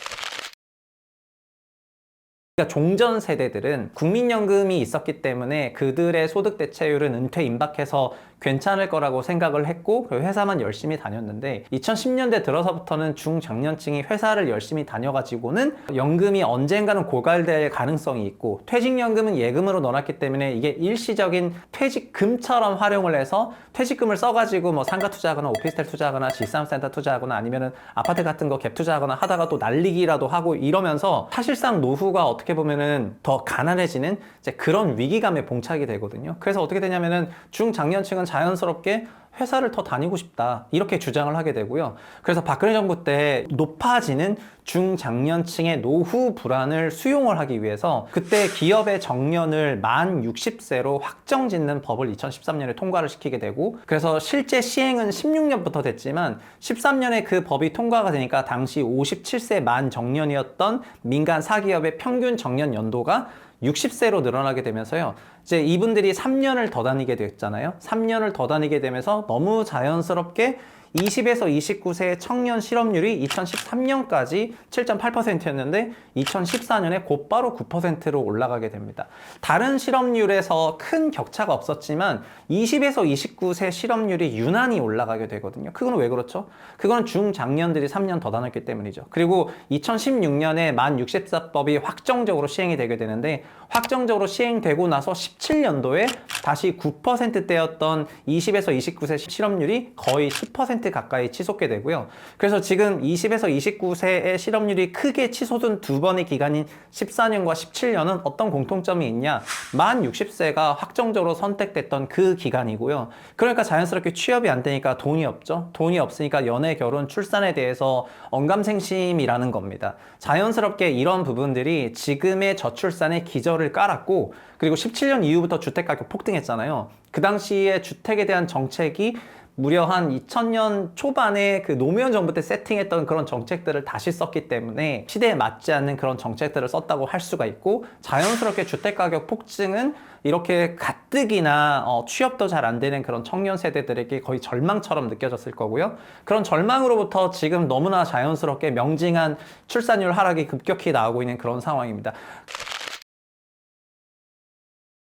그러니까 종전 세대들은 국민연금이 있었기 때문에 그들의 소득 대체율은 은퇴 임박해서 괜찮을 거라고 생각을 했고 그 회사만 열심히 다녔는데, 2010년대 들어서부터는 중장년층이 회사를 열심히 다녀가지고는 연금이 언젠가는 고갈될 가능성이 있고, 퇴직연금은 예금으로 넣어놨기 때문에 이게 일시적인 퇴직금처럼 활용을 해서 퇴직금을 써가지고 뭐 상가 투자하거나 오피스텔 투자하거나 G3센터 투자하거나 아니면은 아파트 같은 거 갭 투자하거나 하다가 또 날리기라도 하고 이러면서 사실상 노후가 어떻게 보면은 더 가난해지는 이제 그런 위기감에 봉착이 되거든요. 그래서 어떻게 되냐면은 중장년층은 자연스럽게 회사를 더 다니고 싶다 이렇게 주장을 하게 되고요. 그래서 박근혜 정부 때 높아지는 중장년층의 노후 불안을 수용을 하기 위해서 그때 기업의 정년을 만 60세로 확정짓는 법을 2013년에 통과를 시키게 되고, 그래서 실제 시행은 16년부터 됐지만 13년에 그 법이 통과가 되니까 당시 57세 만 정년이었던 민간 사기업의 평균 정년 연도가 60세로 늘어나게 되면서요. 이제 이분들이 3년을 더 다니게 됐잖아요. 3년을 더 다니게 되면서 너무 자연스럽게 20에서 29세의 청년 실업률이 2013년까지 7.8%였는데 2014년에 곧바로 9%로 올라가게 됩니다. 다른 실업률에서 큰 격차가 없었지만 20에서 29세 실업률이 유난히 올라가게 되거든요. 그건 왜 그렇죠? 그건 중장년들이 3년 더 다녔기 때문이죠. 그리고 2016년에 만 60세법이 확정적으로 시행이 되게 되는데 확정적으로 시행되고 나서 17년도에 다시 9%대였던 20에서 29세 실업률이 거의 10% 가까이 치솟게 되고요. 그래서 지금 20에서 29세의 실업률이 크게 치솟은 두 번의 기간인 14년과 17년은 어떤 공통점이 있냐? 만 60세가 확정적으로 선택됐던 그 기간이고요. 그러니까 자연스럽게 취업이 안 되니까 돈이 없죠. 돈이 없으니까 연애, 결혼, 출산에 대해서 언감생심이라는 겁니다. 자연스럽게 이런 부분들이 지금의 저출산의 기저를 깔았고, 그리고 17년 이후부터 주택가격 폭등했잖아요. 그 당시에 주택에 대한 정책이 무려 한 2000년 초반에 그 노무현 정부 때 세팅했던 그런 정책들을 다시 썼기 때문에 시대에 맞지 않는 그런 정책들을 썼다고 할 수가 있고, 자연스럽게 주택가격 폭증은 이렇게 가뜩이나 취업도 잘 안 되는 그런 청년 세대들에게 거의 절망처럼 느껴졌을 거고요. 그런 절망으로부터 지금 너무나 자연스럽게 명징한 출산율 하락이 급격히 나오고 있는 그런 상황입니다.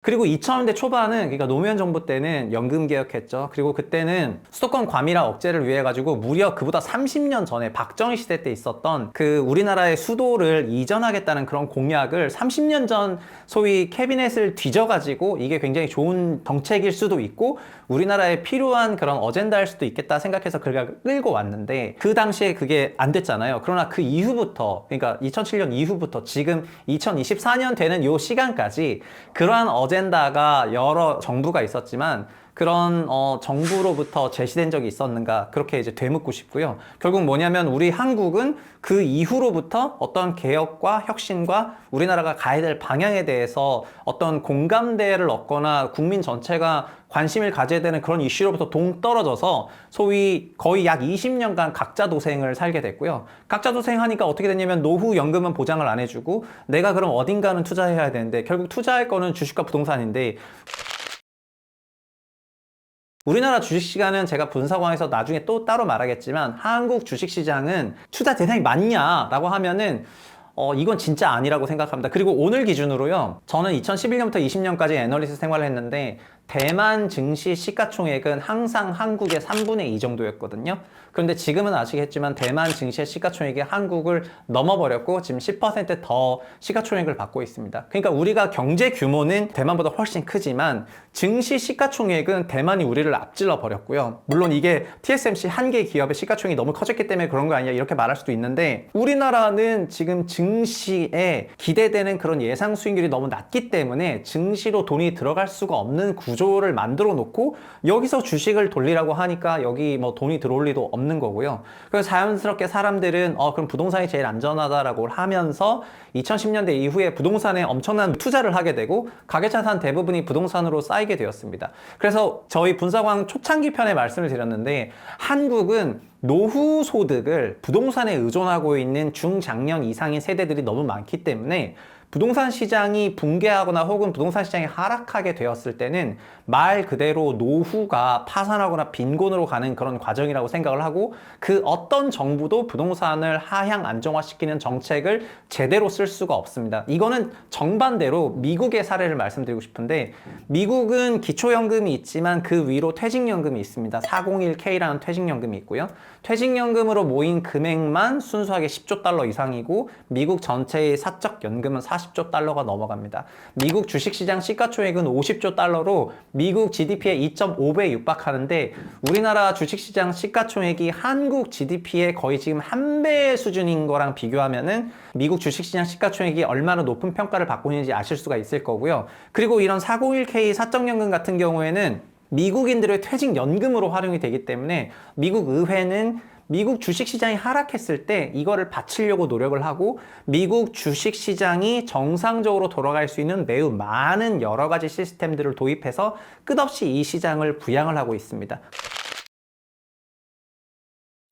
그리고 2000년대 초반은, 그러니까 노무현 정부 때는 연금 개혁했죠. 그리고 그때는 수도권 과밀화 억제를 위해 가지고 무려 그보다 30년 전에 박정희 시대 때 있었던 그 우리나라의 수도를 이전하겠다는 그런 공약을 30년 전 소위 캐비넷을 뒤져가지고 이게 굉장히 좋은 정책일 수도 있고 우리나라에 필요한 그런 어젠다일 수도 있겠다 생각해서 끌고 왔는데 그 당시에 그게 안 됐잖아요. 그러나 그 이후부터, 그러니까 2007년 이후부터 지금 2024년 되는 요 시간까지 그러한 어젠다가 여러 정부가 있었지만 그런 정부로부터 제시된 적이 있었는가, 그렇게 이제 되묻고 싶고요. 결국 뭐냐면 우리 한국은 그 이후로부터 어떤 개혁과 혁신과 우리나라가 가야 될 방향에 대해서 어떤 공감대를 얻거나 국민 전체가 관심을 가져야 되는 그런 이슈로부터 동떨어져서 소위 거의 약 20년간 각자 도생을 살게 됐고요. 각자 도생하니까 어떻게 됐냐면 노후 연금은 보장을 안 해주고 내가 그럼 어딘가는 투자해야 되는데 결국 투자할 거는 주식과 부동산인데, 우리나라 주식시장은 제가 분사광에서 나중에 또 따로 말하겠지만 한국 주식시장은 투자 대상이 많냐라고 하면은 이건 진짜 아니라고 생각합니다. 그리고 오늘 기준으로요, 저는 2011년부터 20년까지 애널리스트 생활을 했는데 대만 증시 시가총액은 항상 한국의 3분의 2 정도였거든요. 그런데 지금은 아시겠지만 대만 증시의 시가총액이 한국을 넘어버렸고 지금 10%더 시가총액을 받고 있습니다. 그러니까 우리가 경제 규모는 대만보다 훨씬 크지만 증시 시가총액은 대만이 우리를 앞질러 버렸고요. 물론 이게 TSMC 한 개 기업의 시가총액이 너무 커졌기 때문에 그런 거 아니냐 이렇게 말할 수도 있는데, 우리나라는 지금 증시에 기대되는 그런 예상 수익률이 너무 낮기 때문에 증시로 돈이 들어갈 수가 없는 구조를 만들어 놓고 여기서 주식을 돌리라고 하니까 여기 뭐 돈이 들어올 리도 없는 거고요. 그래서 자연스럽게 사람들은 그럼 부동산이 제일 안전하다라고 하면서 2010년대 이후에 부동산에 엄청난 투자를 하게 되고 가계자산 대부분이 부동산으로 쌓이게 되었습니다. 그래서 저희 분사광 초창기 편에 말씀을 드렸는데 한국은 노후 소득을 부동산에 의존하고 있는 중장년 이상의 세대들이 너무 많기 때문에 부동산 시장이 붕괴하거나 혹은 부동산 시장이 하락하게 되었을 때는 말 그대로 노후가 파산하거나 빈곤으로 가는 그런 과정이라고 생각을 하고, 그 어떤 정부도 부동산을 하향 안정화시키는 정책을 제대로 쓸 수가 없습니다. 이거는 정반대로 미국의 사례를 말씀드리고 싶은데, 미국은 기초연금이 있지만 그 위로 퇴직연금이 있습니다. 401k라는 퇴직연금이 있고요. 퇴직연금으로 모인 금액만 순수하게 10조 달러 이상이고 미국 전체의 사적 연금은 40조 달러가 넘어갑니다. 미국 주식시장 시가총액은 50조 달러로 미국 GDP의 2.5배에 육박하는데 우리나라 주식시장 시가총액이 한국 GDP의 거의 지금 1배 수준인 거랑 비교하면은 미국 주식시장 시가총액이 얼마나 높은 평가를 받고 있는지 아실 수가 있을 거고요. 그리고 이런 401k 사적연금 같은 경우에는 미국인들의 퇴직연금으로 활용이 되기 때문에 미국 의회는 미국 주식시장이 하락했을 때 이거를 받치려고 노력을 하고 미국 주식시장이 정상적으로 돌아갈 수 있는 매우 많은 여러 가지 시스템들을 도입해서 끝없이 이 시장을 부양을 하고 있습니다.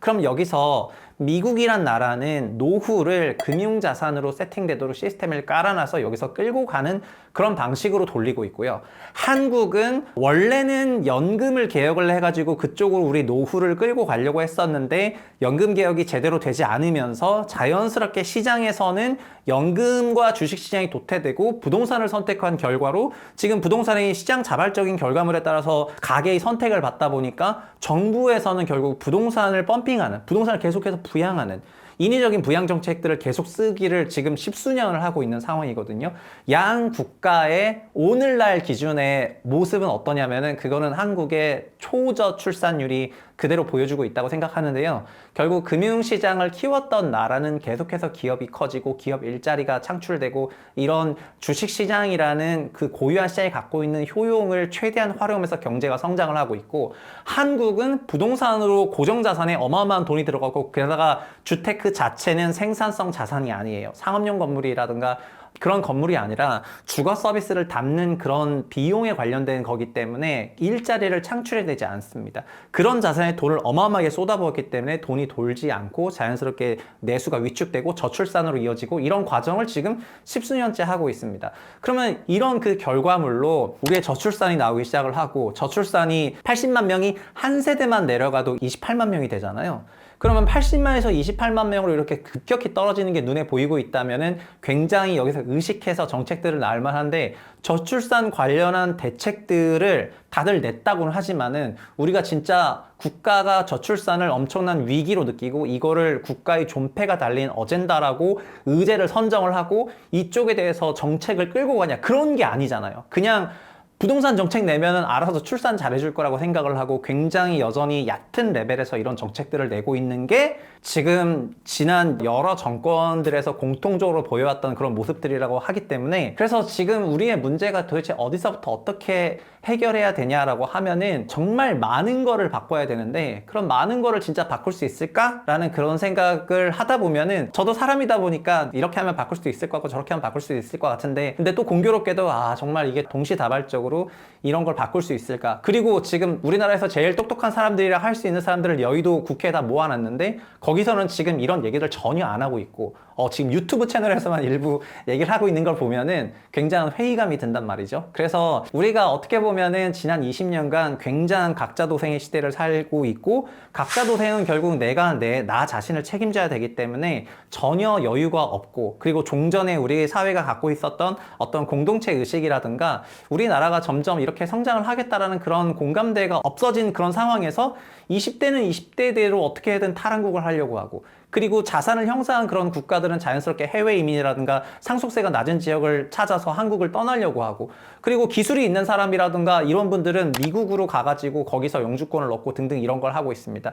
그럼 여기서 미국이란 나라는 노후를 금융자산으로 세팅되도록 시스템을 깔아놔서 여기서 끌고 가는 그런 방식으로 돌리고 있고요. 한국은 원래는 연금을 개혁을 해가지고 그쪽으로 우리 노후를 끌고 가려고 했었는데 연금 개혁이 제대로 되지 않으면서 자연스럽게 시장에서는 연금과 주식시장이 도태되고 부동산을 선택한 결과로 지금 부동산의 시장 자발적인 결과물에 따라서 가계의 선택을 받다 보니까 정부에서는 결국 부동산을 펌핑하는, 부동산을 계속해서 부양하는 인위적인 부양 정책들을 계속 쓰기를 지금 십수년을 하고 있는 상황이거든요. 양 국가의 오늘날 기준의 모습은 어떠냐면은 그거는 한국의 초저출산율이 그대로 보여주고 있다고 생각하는데요. 결국 금융시장을 키웠던 나라는 계속해서 기업이 커지고 기업 일자리가 창출되고 이런 주식시장이라는 그 고유한 시장이 갖고 있는 효용을 최대한 활용해서 경제가 성장을 하고 있고 한국은 부동산으로 고정자산에 어마어마한 돈이 들어가고 게다가 주택 그 자체는 생산성 자산이 아니에요. 상업용 건물이라든가 그런 건물이 아니라 주거 서비스를 담는 그런 비용에 관련된 거기 때문에 일자리를 창출해내지 않습니다. 그런 자산에 돈을 어마어마하게 쏟아부었기 때문에 돈이 돌지 않고 자연스럽게 내수가 위축되고 저출산으로 이어지고 이런 과정을 지금 십수년째 하고 있습니다. 그러면 이런 그 결과물로 우리의 저출산이 나오기 시작을 하고 저출산이 80만 명이 한 세대만 내려가도 28만 명이 되잖아요. 그러면 80만에서 28만 명으로 이렇게 급격히 떨어지는 게 눈에 보이고 있다면은 굉장히 여기서 의식해서 정책들을 날 만한데 저출산 관련한 대책들을 다들 냈다고는 하지만은 우리가 진짜 국가가 저출산을 엄청난 위기로 느끼고 이거를 국가의 존폐가 달린 어젠다라고 의제를 선정을 하고 이쪽에 대해서 정책을 끌고 가냐 그런 게 아니잖아요. 그냥 부동산 정책 내면은 알아서 출산 잘해줄 거라고 생각을 하고 굉장히 여전히 얕은 레벨에서 이런 정책들을 내고 있는 게 지금 지난 여러 정권들에서 공통적으로 보여왔던 그런 모습들이라고 하기 때문에 그래서 지금 우리의 문제가 도대체 어디서부터 어떻게 해결해야 되냐라고 하면은 정말 많은 거를 바꿔야 되는데 그런 많은 거를 진짜 바꿀 수 있을까라는 그런 생각을 하다 보면은 저도 사람이다 보니까 이렇게 하면 바꿀 수 있을 것 같고 저렇게 하면 바꿀 수 있을 것 같은데 근데 또 공교롭게도 정말 이게 동시다발적으로 이런 걸 바꿀 수 있을까? 그리고 지금 우리나라에서 제일 똑똑한 사람들이랑 할 수 있는 사람들을 여의도 국회에다 모아놨는데 거기서는 지금 이런 얘기를 전혀 안 하고 있고 지금 유튜브 채널에서만 일부 얘기를 하고 있는 걸 보면은 굉장한 회의감이 든단 말이죠. 그래서 우리가 어떻게 보면은 지난 20년간 굉장한 각자도생의 시대를 살고 있고 각자도생은 결국 내가 나 자신을 책임져야 되기 때문에 전혀 여유가 없고 그리고 종전에 우리 사회가 갖고 있었던 어떤 공동체 의식이라든가 우리나라가 점점 이렇게 성장을 하겠다라는 그런 공감대가 없어진 그런 상황에서 20대는 20대대로 어떻게든 탈한국을 하려고 하고 그리고 자산을 형성한 그런 국가들은 자연스럽게 해외 이민이라든가 상속세가 낮은 지역을 찾아서 한국을 떠나려고 하고 그리고 기술이 있는 사람이라든가 이런 분들은 미국으로 가가지고 거기서 영주권을 얻고 등등 이런 걸 하고 있습니다.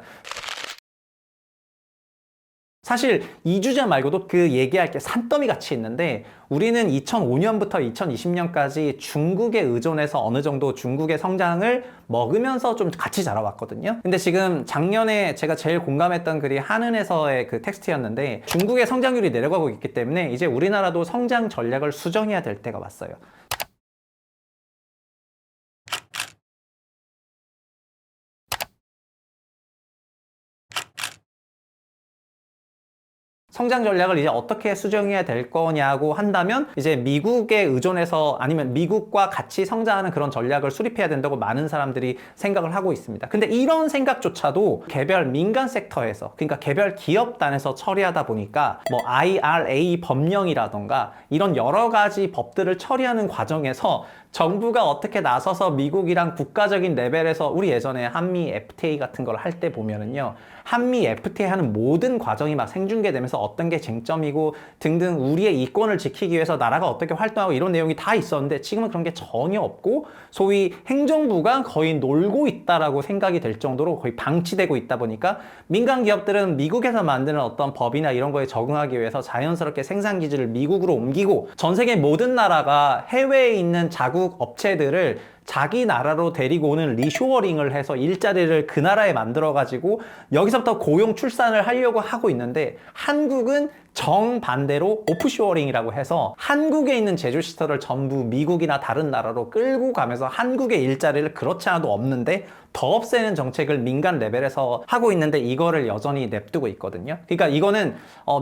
사실 이주자 말고도 그 얘기할 게 산더미 같이 있는데 우리는 2005년부터 2020년까지 중국에 의존해서 어느 정도 중국의 성장을 먹으면서 좀 같이 자라왔거든요. 근데 지금 작년에 제가 제일 공감했던 글이 한은에서의 그 텍스트였는데 중국의 성장률이 내려가고 있기 때문에 이제 우리나라도 성장 전략을 수정해야 될 때가 왔어요. 성장 전략을 이제 어떻게 수정해야 될 거냐고 한다면 이제 미국에 의존해서 아니면 미국과 같이 성장하는 그런 전략을 수립해야 된다고 많은 사람들이 생각을 하고 있습니다. 근데 이런 생각조차도 개별 민간 섹터에서 그러니까 개별 기업단에서 처리하다 보니까 뭐 IRA 법령이라던가 이런 여러 가지 법들을 처리하는 과정에서 정부가 어떻게 나서서 미국이랑 국가적인 레벨에서 우리 예전에 한미 FTA 같은 걸 할 때 보면은요 한미 FTA 하는 모든 과정이 막 생중계되면서 어떤 게 쟁점이고 등등 우리의 이권을 지키기 위해서 나라가 어떻게 활동하고 이런 내용이 다 있었는데 지금은 그런 게 전혀 없고 소위 행정부가 거의 놀고 있다라고 생각이 될 정도로 거의 방치되고 있다 보니까 민간 기업들은 미국에서 만드는 어떤 법이나 이런 거에 적응하기 위해서 자연스럽게 생산 기지를 미국으로 옮기고 전 세계 모든 나라가 해외에 있는 자국 업체들을 자기 나라로 데리고 오는 리쇼어링을 해서 일자리를 그 나라에 만들어 가지고 여기서부터 고용 출산을 하려고 하고 있는데 한국은 정반대로 오프쇼어링이라고 해서 한국에 있는 제조시설을 전부 미국이나 다른 나라로 끌고 가면서 한국의 일자리를 그렇지 않아도 없는데 더 없애는 정책을 민간 레벨에서 하고 있는데 이거를 여전히 냅두고 있거든요. 그러니까 이거는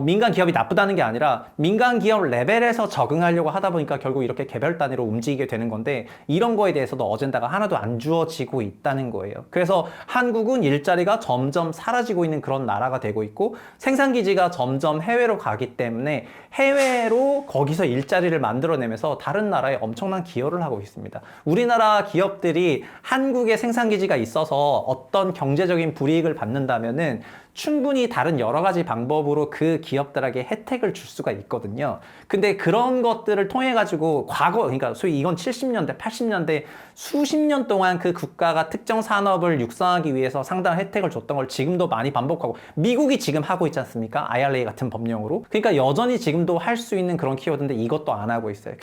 민간 기업이 나쁘다는 게 아니라 민간 기업 레벨에서 적응하려고 하다 보니까 결국 이렇게 개별 단위로 움직이게 되는 건데 이런 거에 대해서도 어젠다가 하나도 안 주어지고 있다는 거예요. 그래서 한국은 일자리가 점점 사라지고 있는 그런 나라가 되고 있고 생산기지가 점점 해외로 가기 때문에 해외로 거기서 일자리를 만들어내면서 다른 나라에 엄청난 기여를 하고 있습니다. 우리나라 기업들이 한국에 생산기지가 있어서 어떤 경제적인 불이익을 받는다면은 충분히 다른 여러 가지 방법으로 그 기업들에게 혜택을 줄 수가 있거든요. 근데 그런 것들을 통해 가지고 과거, 그러니까 소위 이건 70년대, 80년대 수십 년 동안 그 국가가 특정 산업을 육성하기 위해서 상당한 혜택을 줬던 걸 지금도 많이 반복하고 미국이 지금 하고 있지 않습니까? IRA 같은 법령으로. 그러니까 여전히 지금도 할 수 있는 그런 키워드인데 이것도 안 하고 있어요.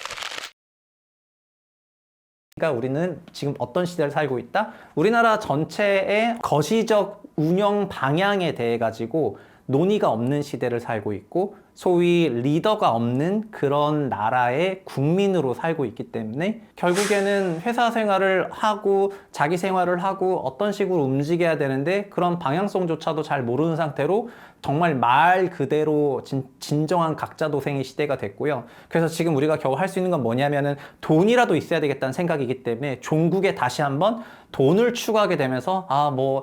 그러니까 우리는 지금 어떤 시대를 살고 있다? 우리나라 전체의 거시적 운영 방향에 대해 가지고 논의가 없는 시대를 살고 있고 소위 리더가 없는 그런 나라의 국민으로 살고 있기 때문에 결국에는 회사 생활을 하고 자기 생활을 하고 어떤 식으로 움직여야 되는데 그런 방향성조차도 잘 모르는 상태로 정말 말 그대로 진정한 각자 도생의 시대가 됐고요. 그래서 지금 우리가 겨우 할 수 있는 건 뭐냐면은 돈이라도 있어야 되겠다는 생각이기 때문에 종국에 다시 한번 돈을 추구하게 되면서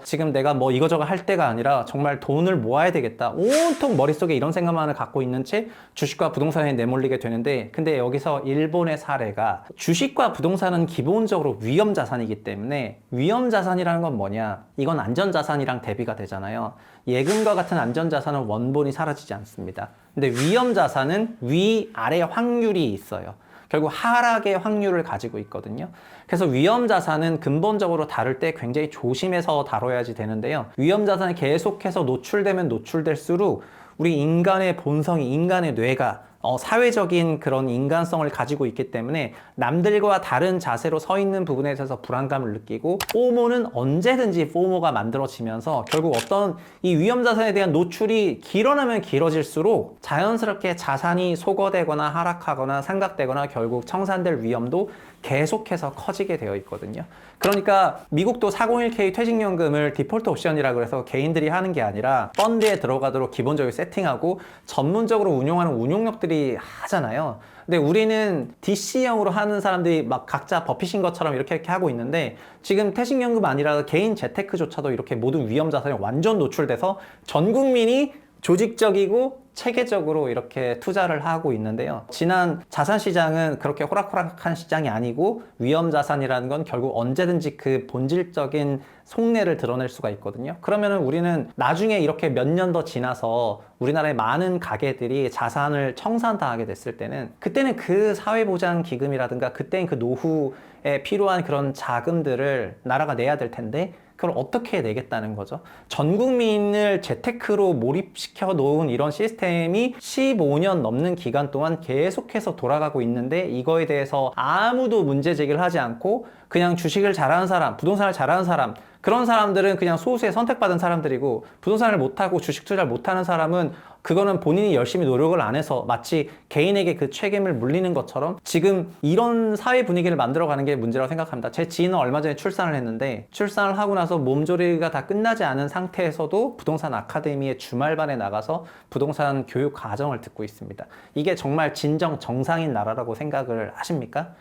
지금 내가 이거저거 할 때가 아니라 정말 돈을 모아야 되겠다. 온통 머릿속에 이런 생각만을 갖고 있는 채 주식과 부동산에 내몰리게 되는데 근데 여기서 일본의 사례가 주식과 부동산은 기본적으로 위험자산이기 때문에 위험자산이라는 건 뭐냐? 이건 안전자산이랑 대비가 되잖아요. 예금과 같은 안전자산은 원본이 사라지지 않습니다. 근데 위험자산은 위아래 확률이 있어요. 결국 하락의 확률을 가지고 있거든요. 그래서 위험자산은 근본적으로 다룰 때 굉장히 조심해서 다뤄야지 되는데요. 위험자산이 계속해서 노출되면 노출될수록 우리 인간의 본성이, 인간의 뇌가 사회적인 그런 인간성을 가지고 있기 때문에 남들과 다른 자세로 서 있는 부분에 있어서 불안감을 느끼고 포모는 언제든지 포모가 만들어지면서 결국 어떤 이 위험자산에 대한 노출이 길어나면 길어질수록 자연스럽게 자산이 소거되거나 하락하거나 상각되거나 결국 청산될 위험도 계속해서 커지게 되어 있거든요. 그러니까 미국도 401k 퇴직연금을 디폴트 옵션이라고 해서 개인들이 하는 게 아니라 펀드에 들어가도록 기본적으로 세팅하고 전문적으로 운용하는 운용력들이 하잖아요. 근데 우리는 DC형으로 하는 사람들이 막 각자 버핏인 것처럼 이렇게 하고 있는데 지금 퇴직연금 아니라 개인 재테크조차도 이렇게 모든 위험자산이 완전 노출돼서 전 국민이 조직적이고 체계적으로 이렇게 투자를 하고 있는데요. 지난 자산시장은 그렇게 호락호락한 시장이 아니고 위험자산이라는 건 결국 언제든지 그 본질적인 속내를 드러낼 수가 있거든요. 그러면은 우리는 나중에 이렇게 몇 년 더 지나서 우리나라의 많은 가게들이 자산을 청산당하게 됐을 때는 그때는 그 사회보장기금이라든가 그때는 그 노후에 필요한 그런 자금들을 나라가 내야 될 텐데 그걸 어떻게 내겠다는 거죠? 전 국민을 재테크로 몰입시켜 놓은 이런 시스템이 15년 넘는 기간 동안 계속해서 돌아가고 있는데 이거에 대해서 아무도 문제 제기를 하지 않고 그냥 주식을 잘하는 사람, 부동산을 잘하는 사람 그런 사람들은 그냥 소수의 선택받은 사람들이고 부동산을 못하고 주식 투자를 못하는 사람은 그거는 본인이 열심히 노력을 안 해서 마치 개인에게 그 책임을 물리는 것처럼 지금 이런 사회 분위기를 만들어가는 게 문제라고 생각합니다. 제 지인은 얼마 전에 출산을 했는데 출산을 하고 나서 몸조리가 다 끝나지 않은 상태에서도 부동산 아카데미에 주말반에 나가서 부동산 교육 과정을 듣고 있습니다. 이게 정말 진정 정상인 나라라고 생각을 하십니까?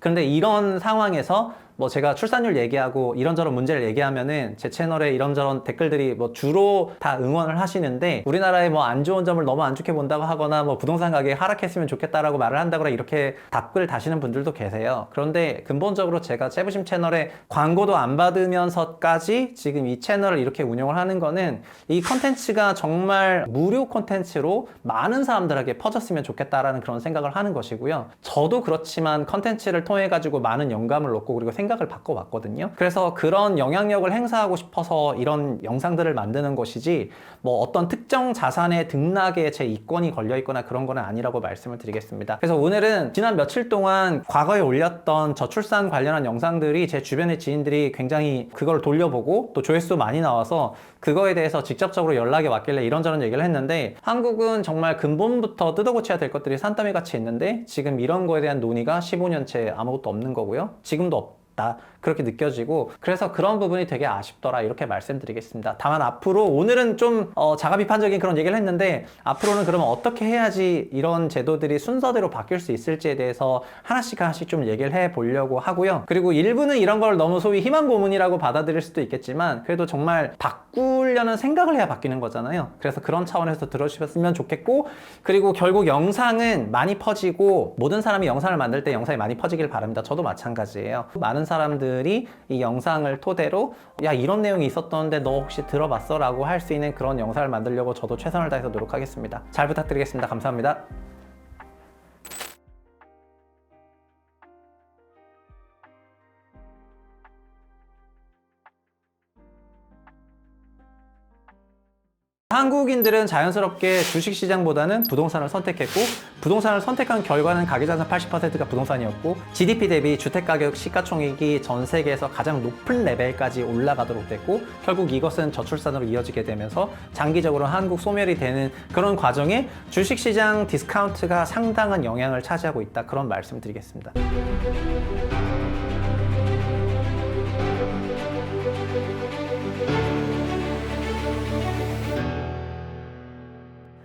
그런데 이런 상황에서 제가 출산율 얘기하고 이런저런 문제를 얘기하면은 제 채널에 이런저런 댓글들이 주로 다 응원을 하시는데 우리나라의 안 좋은 점을 너무 안 좋게 본다고 하거나 부동산 가격이 하락했으면 좋겠다라고 말을 한다거나 이렇게 답글 다시는 분들도 계세요. 그런데 근본적으로 제가 째부심 채널에 광고도 안 받으면서까지 지금 이 채널을 이렇게 운영을 하는 거는 이 컨텐츠가 정말 무료 컨텐츠로 많은 사람들에게 퍼졌으면 좋겠다라는 그런 생각을 하는 것이고요. 저도 그렇지만 컨텐츠를 통해 가지고 많은 영감을 얻고 그리고 생각을 바꿔왔거든요. 그래서 그런 영향력을 행사하고 싶어서 이런 영상들을 만드는 것이지 뭐 어떤 특정 자산의 등락에 제 이권이 걸려 있거나 그런 거는 아니라고 말씀을 드리겠습니다. 그래서 오늘은 지난 며칠 동안 과거에 올렸던 저출산 관련한 영상들이 제 주변의 지인들이 굉장히 그걸 돌려보고 또 조회수 많이 나와서 그거에 대해서 직접적으로 연락이 왔길래 이런저런 얘기를 했는데, 한국은 정말 근본부터 뜯어고쳐야 될 것들이 산더미 같이 있는데 지금 이런 거에 대한 논의가 15년째 아무것도 없는 거고요. 지금도 없다. 그렇게 느껴지고, 그래서 그런 부분이 되게 아쉽더라 이렇게 말씀드리겠습니다. 다만 앞으로, 오늘은 좀 자가 비판적인 그런 얘기를 했는데, 앞으로는 그러면 어떻게 해야지 이런 제도들이 순서대로 바뀔 수 있을지에 대해서 하나씩 좀 얘기를 해 보려고 하고요. 그리고 일부는 이런 걸 너무 소위 희망 고문이라고 받아들일 수도 있겠지만, 그래도 정말 바꾸려는 생각을 해야 바뀌는 거잖아요. 그래서 그런 차원에서 들어주셨으면 좋겠고, 그리고 결국 영상은 많이 퍼지고, 모든 사람이 영상을 만들 때 영상이 많이 퍼지길 바랍니다. 저도 마찬가지예요. 많은 사람들이 이 영상을 토대로 야, 이런 내용이 있었던데 너 혹시 들어봤어? 라고 할 수 있는 그런 영상을 만들려고 저도 최선을 다해서 노력하겠습니다. 잘 부탁드리겠습니다. 감사합니다. 한국인들은 자연스럽게 주식시장보다는 부동산을 선택했고, 부동산을 선택한 결과는 가계자산 80%가 부동산이었고, GDP 대비 주택가격 시가총액이 전 세계에서 가장 높은 레벨까지 올라가도록 됐고, 결국 이것은 저출산으로 이어지게 되면서 장기적으로 한국 소멸이 되는 그런 과정에 주식시장 디스카운트가 상당한 영향을 차지하고 있다, 그런 말씀 드리겠습니다.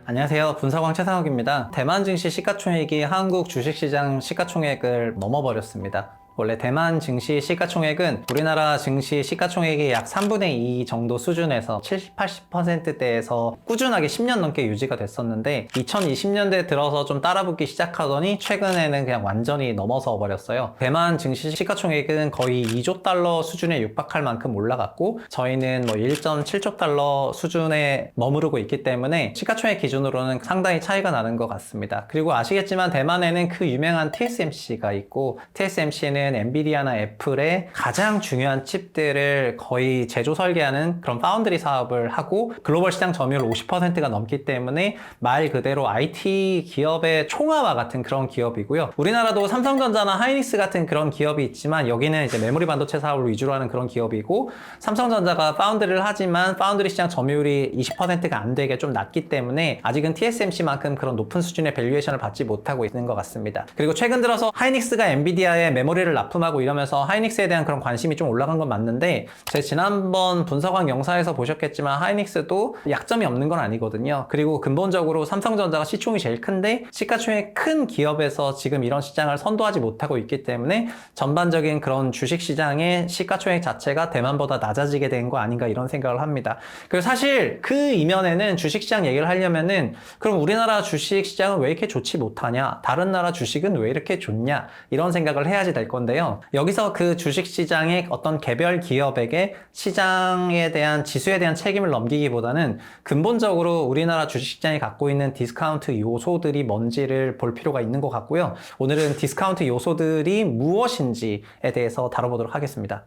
안녕하세요. 분사광 최상욱입니다. 대만 증시 시가총액이 한국 주식시장 시가총액을 넘어버렸습니다. 원래 대만 증시 시가총액은 우리나라 증시 시가총액이 약 3분의 2 정도 수준에서 70, 80%대에서 꾸준하게 10년 넘게 유지가 됐었는데, 2020년대 들어서 좀 따라붙기 시작하더니 최근에는 그냥 완전히 넘어서 버렸어요. 대만 증시 시가총액은 거의 2조 달러 수준에 육박할 만큼 올라갔고, 저희는 뭐 1.7조 달러 수준에 머무르고 있기 때문에 시가총액 기준으로는 상당히 차이가 나는 것 같습니다. 그리고 아시겠지만 대만에는 그 유명한 TSMC가 있고, TSMC는 엔비디아나 애플의 가장 중요한 칩들을 거의 제조 설계하는 그런 파운드리 사업을 하고, 글로벌 시장 점유율 50%가 넘기 때문에 말 그대로 IT 기업의 총아와 같은 그런 기업이고요. 우리나라도 삼성전자나 하이닉스 같은 그런 기업이 있지만, 여기는 이제 메모리 반도체 사업을 위주로 하는 그런 기업이고, 삼성전자가 파운드리를 하지만 파운드리 시장 점유율이 20%가 안 되게 좀 낮기 때문에 아직은 TSMC만큼 그런 높은 수준의 밸류에이션을 받지 못하고 있는 것 같습니다. 그리고 최근 들어서 하이닉스가 엔비디아의 메모리를 납품하고 이러면서 하이닉스에 대한 그런 관심이 좀 올라간 건 맞는데, 제 지난번 분석왕 영상에서 보셨겠지만 하이닉스도 약점이 없는 건 아니거든요. 그리고 근본적으로 삼성전자가 시총이 제일 큰데 시가총액 큰 기업에서 지금 이런 시장을 선도하지 못하고 있기 때문에 전반적인 그런 주식시장의 시가총액 자체가 대만보다 낮아지게 된 거 아닌가, 이런 생각을 합니다. 그리고 사실 그 이면에는 주식시장 얘기를 하려면은, 그럼 우리나라 주식시장은 왜 이렇게 좋지 못하냐, 다른 나라 주식은 왜 이렇게 좋냐, 이런 생각을 해야지 될 건데요. 여기서 그 주식시장의 어떤 개별 기업에게 시장에 대한, 지수에 대한 책임을 넘기기보다는 근본적으로 우리나라 주식시장이 갖고 있는 디스카운트 요소들이 뭔지를 볼 필요가 있는 것 같고요. 오늘은 디스카운트 요소들이 무엇인지에 대해서 다뤄보도록 하겠습니다.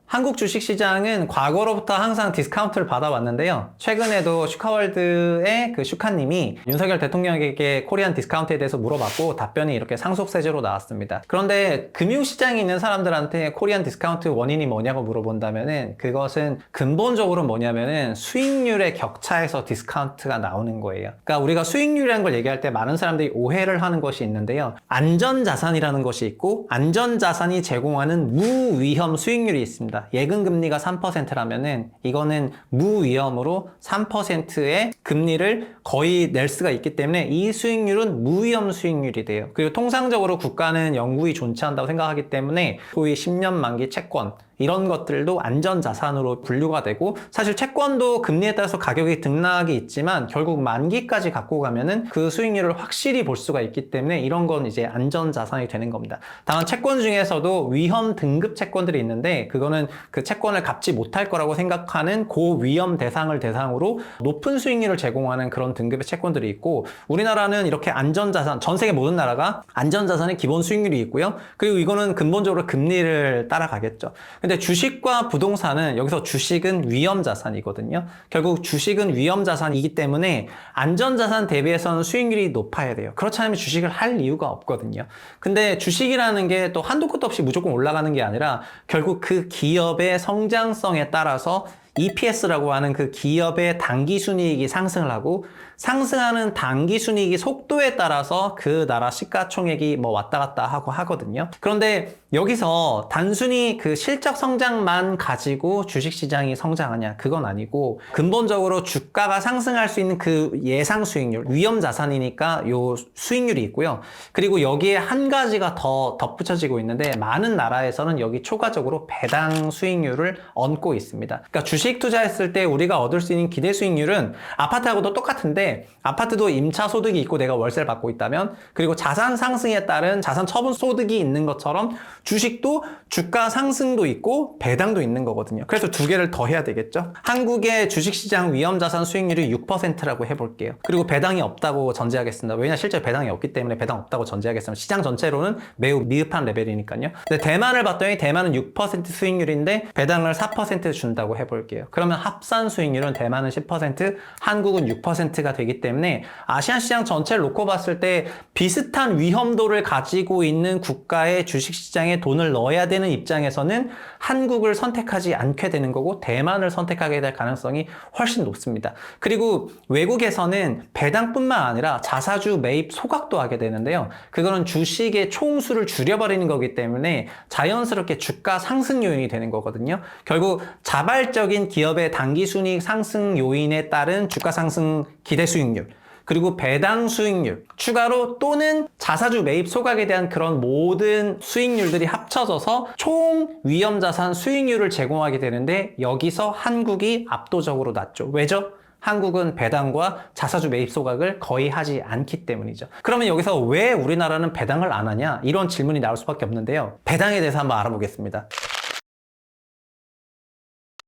한국 주식시장은 과거로부터 항상 디스카운트를 받아왔는데요. 최근에도 슈카월드의 그 슈카님이 윤석열 대통령에게 코리안 디스카운트에 대해서 물어봤고, 답변이 이렇게 상속세제로 나왔습니다. 그런데 금융시장에 있는 사람들한테 코리안 디스카운트 원인이 뭐냐고 물어본다면은, 그것은 근본적으로 뭐냐면은 수익률의 격차에서 디스카운트가 나오는 거예요. 그러니까 우리가 수익률이라는 걸 얘기할 때 많은 사람들이 오해를 하는 것이 있는데요. 안전자산이라는 것이 있고, 안전자산이 제공하는 무위험 수익률이 있습니다. 예금 금리가 3%라면은 이거는 무위험으로 3%의 금리를 거의 낼 수가 있기 때문에 이 수익률은 무위험 수익률이 돼요. 그리고 통상적으로 국가는 영구히 존치한다고 생각하기 때문에 소위 10년 만기 채권, 이런 것들도 안전자산으로 분류가 되고, 사실 채권도 금리에 따라서 가격이 등락이 있지만 결국 만기까지 갖고 가면은 그 수익률을 확실히 볼 수가 있기 때문에 이런 건 이제 안전자산이 되는 겁니다. 다만 채권 중에서도 위험 등급 채권들이 있는데, 그거는 그 채권을 갚지 못할 거라고 생각하는 고위험 대상을 대상으로 높은 수익률을 제공하는 그런 등급의 채권들이 있고, 우리나라는 이렇게 안전자산, 전 세계 모든 나라가 안전자산의 기본 수익률이 있고요. 그리고 이거는 근본적으로 금리를 따라가겠죠. 근데 주식과 부동산은, 여기서 주식은 위험자산이거든요. 결국 주식은 위험자산이기 때문에 안전자산 대비해서는 수익률이 높아야 돼요. 그렇지 않으면 주식을 할 이유가 없거든요. 근데 주식이라는 게 또 한도 끝도 없이 무조건 올라가는 게 아니라 결국 그 기업의 성장성에 따라서 EPS라고 하는 그 기업의 당기순이익이 상승을 하고, 상승하는 당기순이익이 속도에 따라서 그 나라 시가총액이 뭐 왔다 갔다 하고 하거든요. 그런데 여기서 단순히 그 실적 성장만 가지고 주식시장이 성장하냐, 그건 아니고 근본적으로 주가가 상승할 수 있는 그 예상 수익률, 위험자산이니까 요 수익률이 있고요. 그리고 여기에 한 가지가 더 덧붙여지고 있는데, 많은 나라에서는 여기 초과적으로 배당 수익률을 얹고 있습니다. 그러니까 주식 투자했을 때 우리가 얻을 수 있는 기대 수익률은 아파트하고도 똑같은데, 아파트도 임차 소득이 있고 내가 월세를 받고 있다면, 그리고 자산 상승에 따른 자산 처분 소득이 있는 것처럼 주식도 주가 상승도 있고 배당도 있는 거거든요. 그래서 두 개를 더 해야 되겠죠. 한국의 주식시장 위험자산 수익률이 6%라고 해볼게요. 그리고 배당이 없다고 전제하겠습니다. 왜냐, 실제 배당이 없기 때문에 배당 없다고 전제하겠습니다. 시장 전체로는 매우 미흡한 레벨이니까요. 근데 대만을 봤더니 대만은 6% 수익률인데 배당을 4% 준다고 해볼게요. 그러면 합산 수익률은 대만은 10%, 한국은 6%가 되기 때문에 아시안 시장 전체를 놓고 봤을 때 비슷한 위험도를 가지고 있는 국가의 주식시장에 돈을 넣어야 되는 입장에서는 한국을 선택하지 않게 되는 거고, 대만을 선택하게 될 가능성이 훨씬 높습니다. 그리고 외국에서는 배당뿐만 아니라 자사주 매입 소각도 하게 되는데요. 그거는 주식의 총수를 줄여버리는 거기 때문에 자연스럽게 주가 상승 요인이 되는 거거든요. 결국 자발적인 기업의 당기순이익 상승 요인에 따른 주가 상승 기대 수익률, 그리고 배당 수익률, 추가로 또는 자사주 매입 소각에 대한 그런 모든 수익률들이 합쳐져서 총 위험자산 수익률을 제공하게 되는데, 여기서 한국이 압도적으로 낮죠. 왜죠? 한국은 배당과 자사주 매입 소각을 거의 하지 않기 때문이죠. 그러면 여기서 왜 우리나라는 배당을 안 하냐? 이런 질문이 나올 수밖에 없는데요. 배당에 대해서 한번 알아보겠습니다.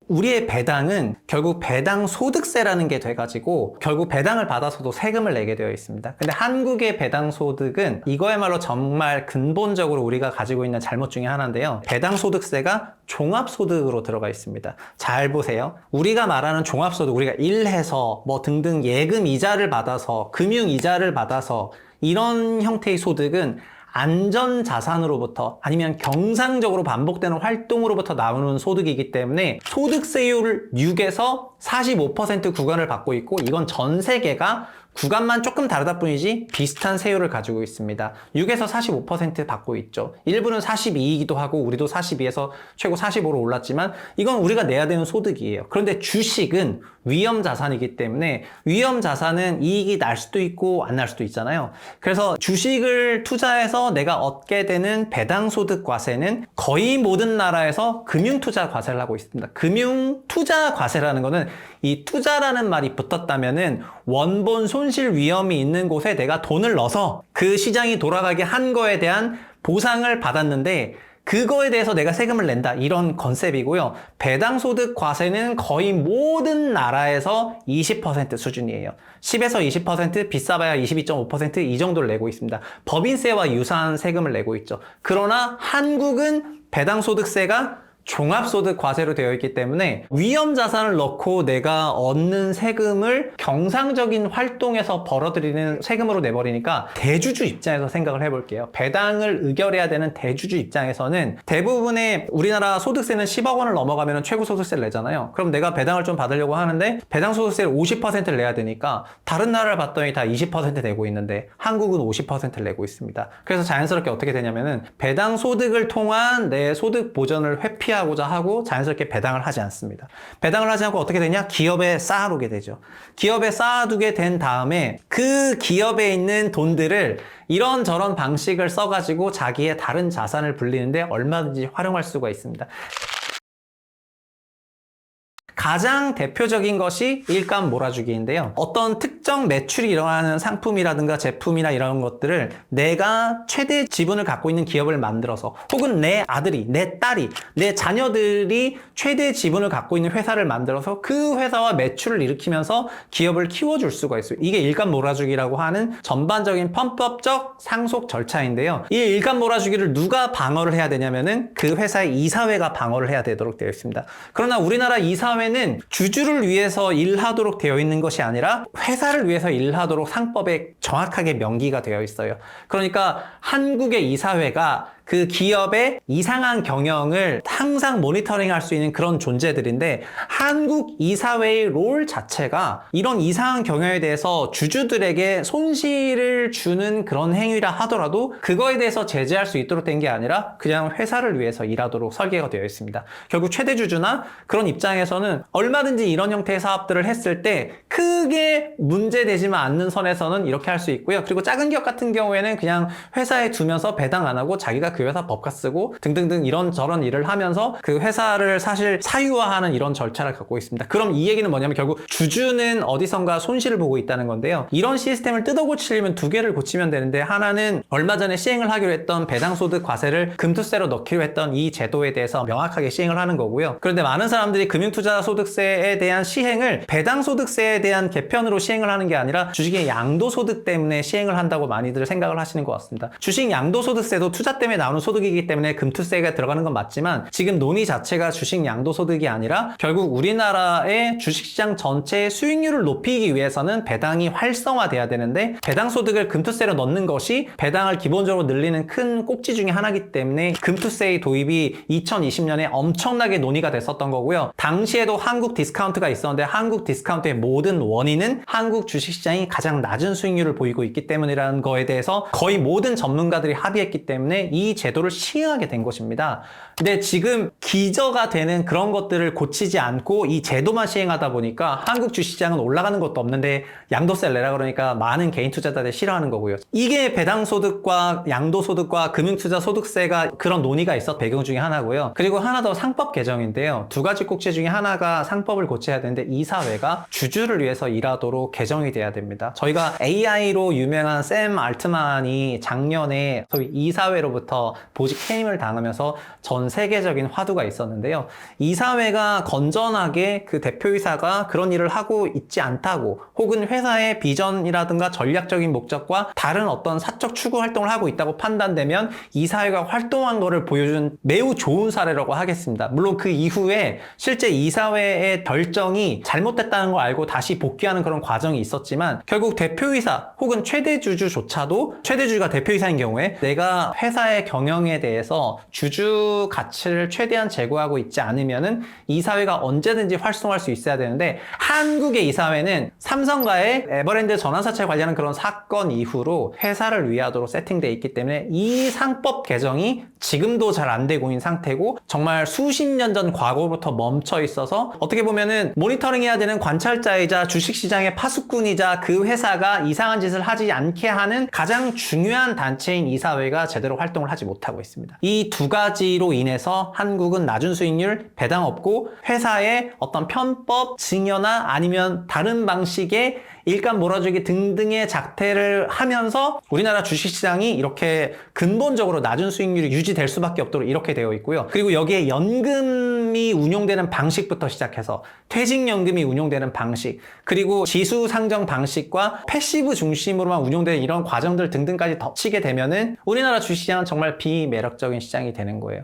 우리의 배당은 결국 배당 소득세라는 게 돼가지고 결국 배당을 받아서도 세금을 내게 되어 있습니다. 근데 한국의 배당 소득은 이거야말로 정말 근본적으로 우리가 가지고 있는 잘못 중에 하나인데요. 배당 소득세가 종합소득으로 들어가 있습니다. 잘 보세요. 우리가 말하는 종합소득, 우리가 일해서 뭐 등등 예금 이자를 받아서, 금융 이자를 받아서 이런 형태의 소득은 안전자산으로부터 아니면 경상적으로 반복되는 활동으로부터 나오는 소득이기 때문에 소득세율을 6에서 45% 구간을 받고 있고, 이건 전 세계가 구간만 조금 다르다 뿐이지 비슷한 세율을 가지고 있습니다. 6에서 45% 받고 있죠. 일부는 42이기도 하고 우리도 42에서 최고 45로 올랐지만 이건 우리가 내야 되는 소득이에요. 그런데 주식은 위험자산이기 때문에 위험자산은 이익이 날 수도 있고 안 날 수도 있잖아요. 그래서 주식을 투자해서 내가 얻게 되는 배당소득과세는 거의 모든 나라에서 금융투자과세를 하고 있습니다. 금융투자과세라는 거는 이 투자라는 말이 붙었다면은 원본 손실 위험이 있는 곳에 내가 돈을 넣어서 그 시장이 돌아가게 한 거에 대한 보상을 받았는데 그거에 대해서 내가 세금을 낸다, 이런 컨셉이고요. 배당소득 과세는 거의 모든 나라에서 20% 수준이에요. 10에서 20%, 비싸봐야 22.5% 이 정도를 내고 있습니다. 법인세와 유사한 세금을 내고 있죠. 그러나 한국은 배당소득세가 종합소득 과세로 되어 있기 때문에 위험자산을 넣고 내가 얻는 세금을 경상적인 활동에서 벌어들이는 세금으로 내버리니까 대주주 입장에서 생각을 해볼게요. 배당을 의결해야 되는 대주주 입장에서는 대부분의 우리나라 소득세는 10억 원을 넘어가면 최고소득세를 내잖아요. 그럼 내가 배당을 좀 받으려고 하는데 배당소득세를 50%를 내야 되니까 다른 나라를 봤더니 다 20% 내고 있는데 한국은 50%를 내고 있습니다. 그래서 자연스럽게 어떻게 되냐면은 배당소득을 통한 내 소득 보전을 회피하고자 하고 자연스럽게 배당을 하지 않습니다. 배당을 하지 않고 어떻게 되냐? 기업에 쌓아두게 되죠. 기업에 쌓아두게 된 다음에 그 기업에 있는 돈들을 이런저런 방식을 써가지고 자기의 다른 자산을 불리는데 얼마든지 활용할 수가 있습니다. 가장 대표적인 것이 일감 몰아주기인데요. 어떤 특정 매출이 일어나는 상품이라든가 제품이나 이런 것들을 내가 최대 지분을 갖고 있는 기업을 만들어서 혹은 내 아들이, 내 딸이, 내 자녀들이 최대 지분을 갖고 있는 회사를 만들어서 그 회사와 매출을 일으키면서 기업을 키워줄 수가 있어요. 이게 일감 몰아주기라고 하는 전반적인 편법적 상속 절차인데요. 이 일감 몰아주기를 누가 방어를 해야 되냐면은 그 회사의 이사회가 방어를 해야 되도록 되어 있습니다. 그러나 우리나라 이사회는 주주를 위해서 일하도록 되어 있는 것이 아니라 회사를 위해서 일하도록 상법에 정확하게 명기가 되어 있어요. 그러니까 한국의 이사회가 그 기업의 이상한 경영을 항상 모니터링 할 수 있는 그런 존재들인데, 한국 이사회의 롤 자체가 이런 이상한 경영에 대해서 주주들에게 손실을 주는 그런 행위라 하더라도 그거에 대해서 제재할 수 있도록 된 게 아니라 그냥 회사를 위해서 일하도록 설계가 되어 있습니다. 결국 최대 주주나 그런 입장에서는 얼마든지 이런 형태의 사업들을 했을 때 크게 문제되지만 않는 선에서는 이렇게 할 수 있고요. 그리고 작은 기업 같은 경우에는 그냥 회사에 두면서 배당 안 하고 자기가 그 회사 법가 쓰고 등등등 이런저런 일을 하면서 그 회사를 사실 사유화하는 이런 절차를 갖고 있습니다. 그럼 이 얘기는 뭐냐면 결국 주주는 어디선가 손실을 보고 있다는 건데요. 이런 시스템을 뜯어 고치려면 두 개를 고치면 되는데, 하나는 얼마 전에 시행을 하기로 했던 배당소득 과세를 금투세로 넣기로 했던 이 제도에 대해서 명확하게 시행을 하는 거고요. 그런데 많은 사람들이 금융투자소득세에 대한 시행을 배당소득세에 대한 개편으로 시행을 하는 게 아니라 주식의 양도소득 때문에 시행을 한다고 많이들 생각을 하시는 것 같습니다. 주식 양도소득세도 투자 때문에 나오는 소득이기 때문에 금투세가 들어가는 건 맞지만, 지금 논의 자체가 주식 양도소득이 아니라 결국 우리나라의 주식시장 전체의 수익률을 높이기 위해서는 배당이 활성화돼야 되는데, 배당소득을 금투세로 넣는 것이 배당을 기본적으로 늘리는 큰 꼭지 중에 하나이기 때문에 금투세의 도입이 2020년에 엄청나게 논의가 됐었던 거고요. 당시에도 한국 디스카운트가 있었는데, 한국 디스카운트의 모든 원인은 한국 주식시장이 가장 낮은 수익률을 보이고 있기 때문이라는 거에 대해서 거의 모든 전문가들이 합의했기 때문에 이 제도를 시행하게 된 것입니다. 근데 지금 기저가 되는 그런 것들을 고치지 않고 이 제도만 시행하다 보니까 한국 주식시장은 올라가는 것도 없는데 양도세를 내라 그러니까 많은 개인 투자자들이 싫어하는 거고요. 이게 배당소득과 양도소득과 금융투자소득세가 그런 논의가 있었던 배경 중에 하나고요. 그리고 하나 더 상법 개정인데요. 두 가지 꼭지 중에 하나가 상법을 고쳐야 되는데, 이사회가 주주를 위해서 일하도록 개정이 돼야 됩니다. 저희가 AI로 유명한 샘 알트만이 작년에 소위 이사회로부터 보직 해임을 당하면서 전 세계적인 화두가 있었는데요. 이사회가 건전하게 그 대표이사가 그런 일을 하고 있지 않다고, 혹은 회사의 비전이라든가 전략적인 목적과 다른 어떤 사적 추구 활동을 하고 있다고 판단되면 이사회가 활동한 거를 보여준 매우 좋은 사례라고 하겠습니다. 물론 그 이후에 실제 이사회의 결정이 잘못됐다는 걸 알고 다시 복귀하는 그런 과정이 있었지만, 결국 대표이사 혹은 최대주주조차도, 최대주주가 대표이사인 경우에 내가 회사의 경영에 대해서 주주 가치를 최대한 제고하고 있지 않으면은 이사회가 언제든지 활성화할 수 있어야 되는데, 한국의 이사회는 삼성과의 에버랜드 전환사채 관련한 그런 사건 이후로 회사를 위하도록 세팅되어 있기 때문에 이 상법 개정이 지금도 잘 안 되고 있는 상태고, 정말 수십 년 전 과거부터 멈춰 있어서 어떻게 보면은 모니터링 해야 되는 관찰자이자 주식시장의 파수꾼이자 그 회사가 이상한 짓을 하지 않게 하는 가장 중요한 단체인 이사회가 제대로 활동을 하지 못하고 있습니다. 이 두 가지로 인해서 한국은 낮은 수익률, 배당 없고 회사의 어떤 편법, 증여나 아니면 다른 방식의 일감 몰아주기 등등의 작태를 하면서 우리나라 주식시장이 이렇게 근본적으로 낮은 수익률이 유지될 수밖에 없도록 이렇게 되어 있고요. 그리고 여기에 연금이 운용되는 방식부터 시작해서 퇴직연금이 운용되는 방식, 그리고 지수 상정 방식과 패시브 중심으로만 운용되는 이런 과정들 등등까지 덧치게 되면은 우리나라 주식시장은 정말 비매력적인 시장이 되는 거예요.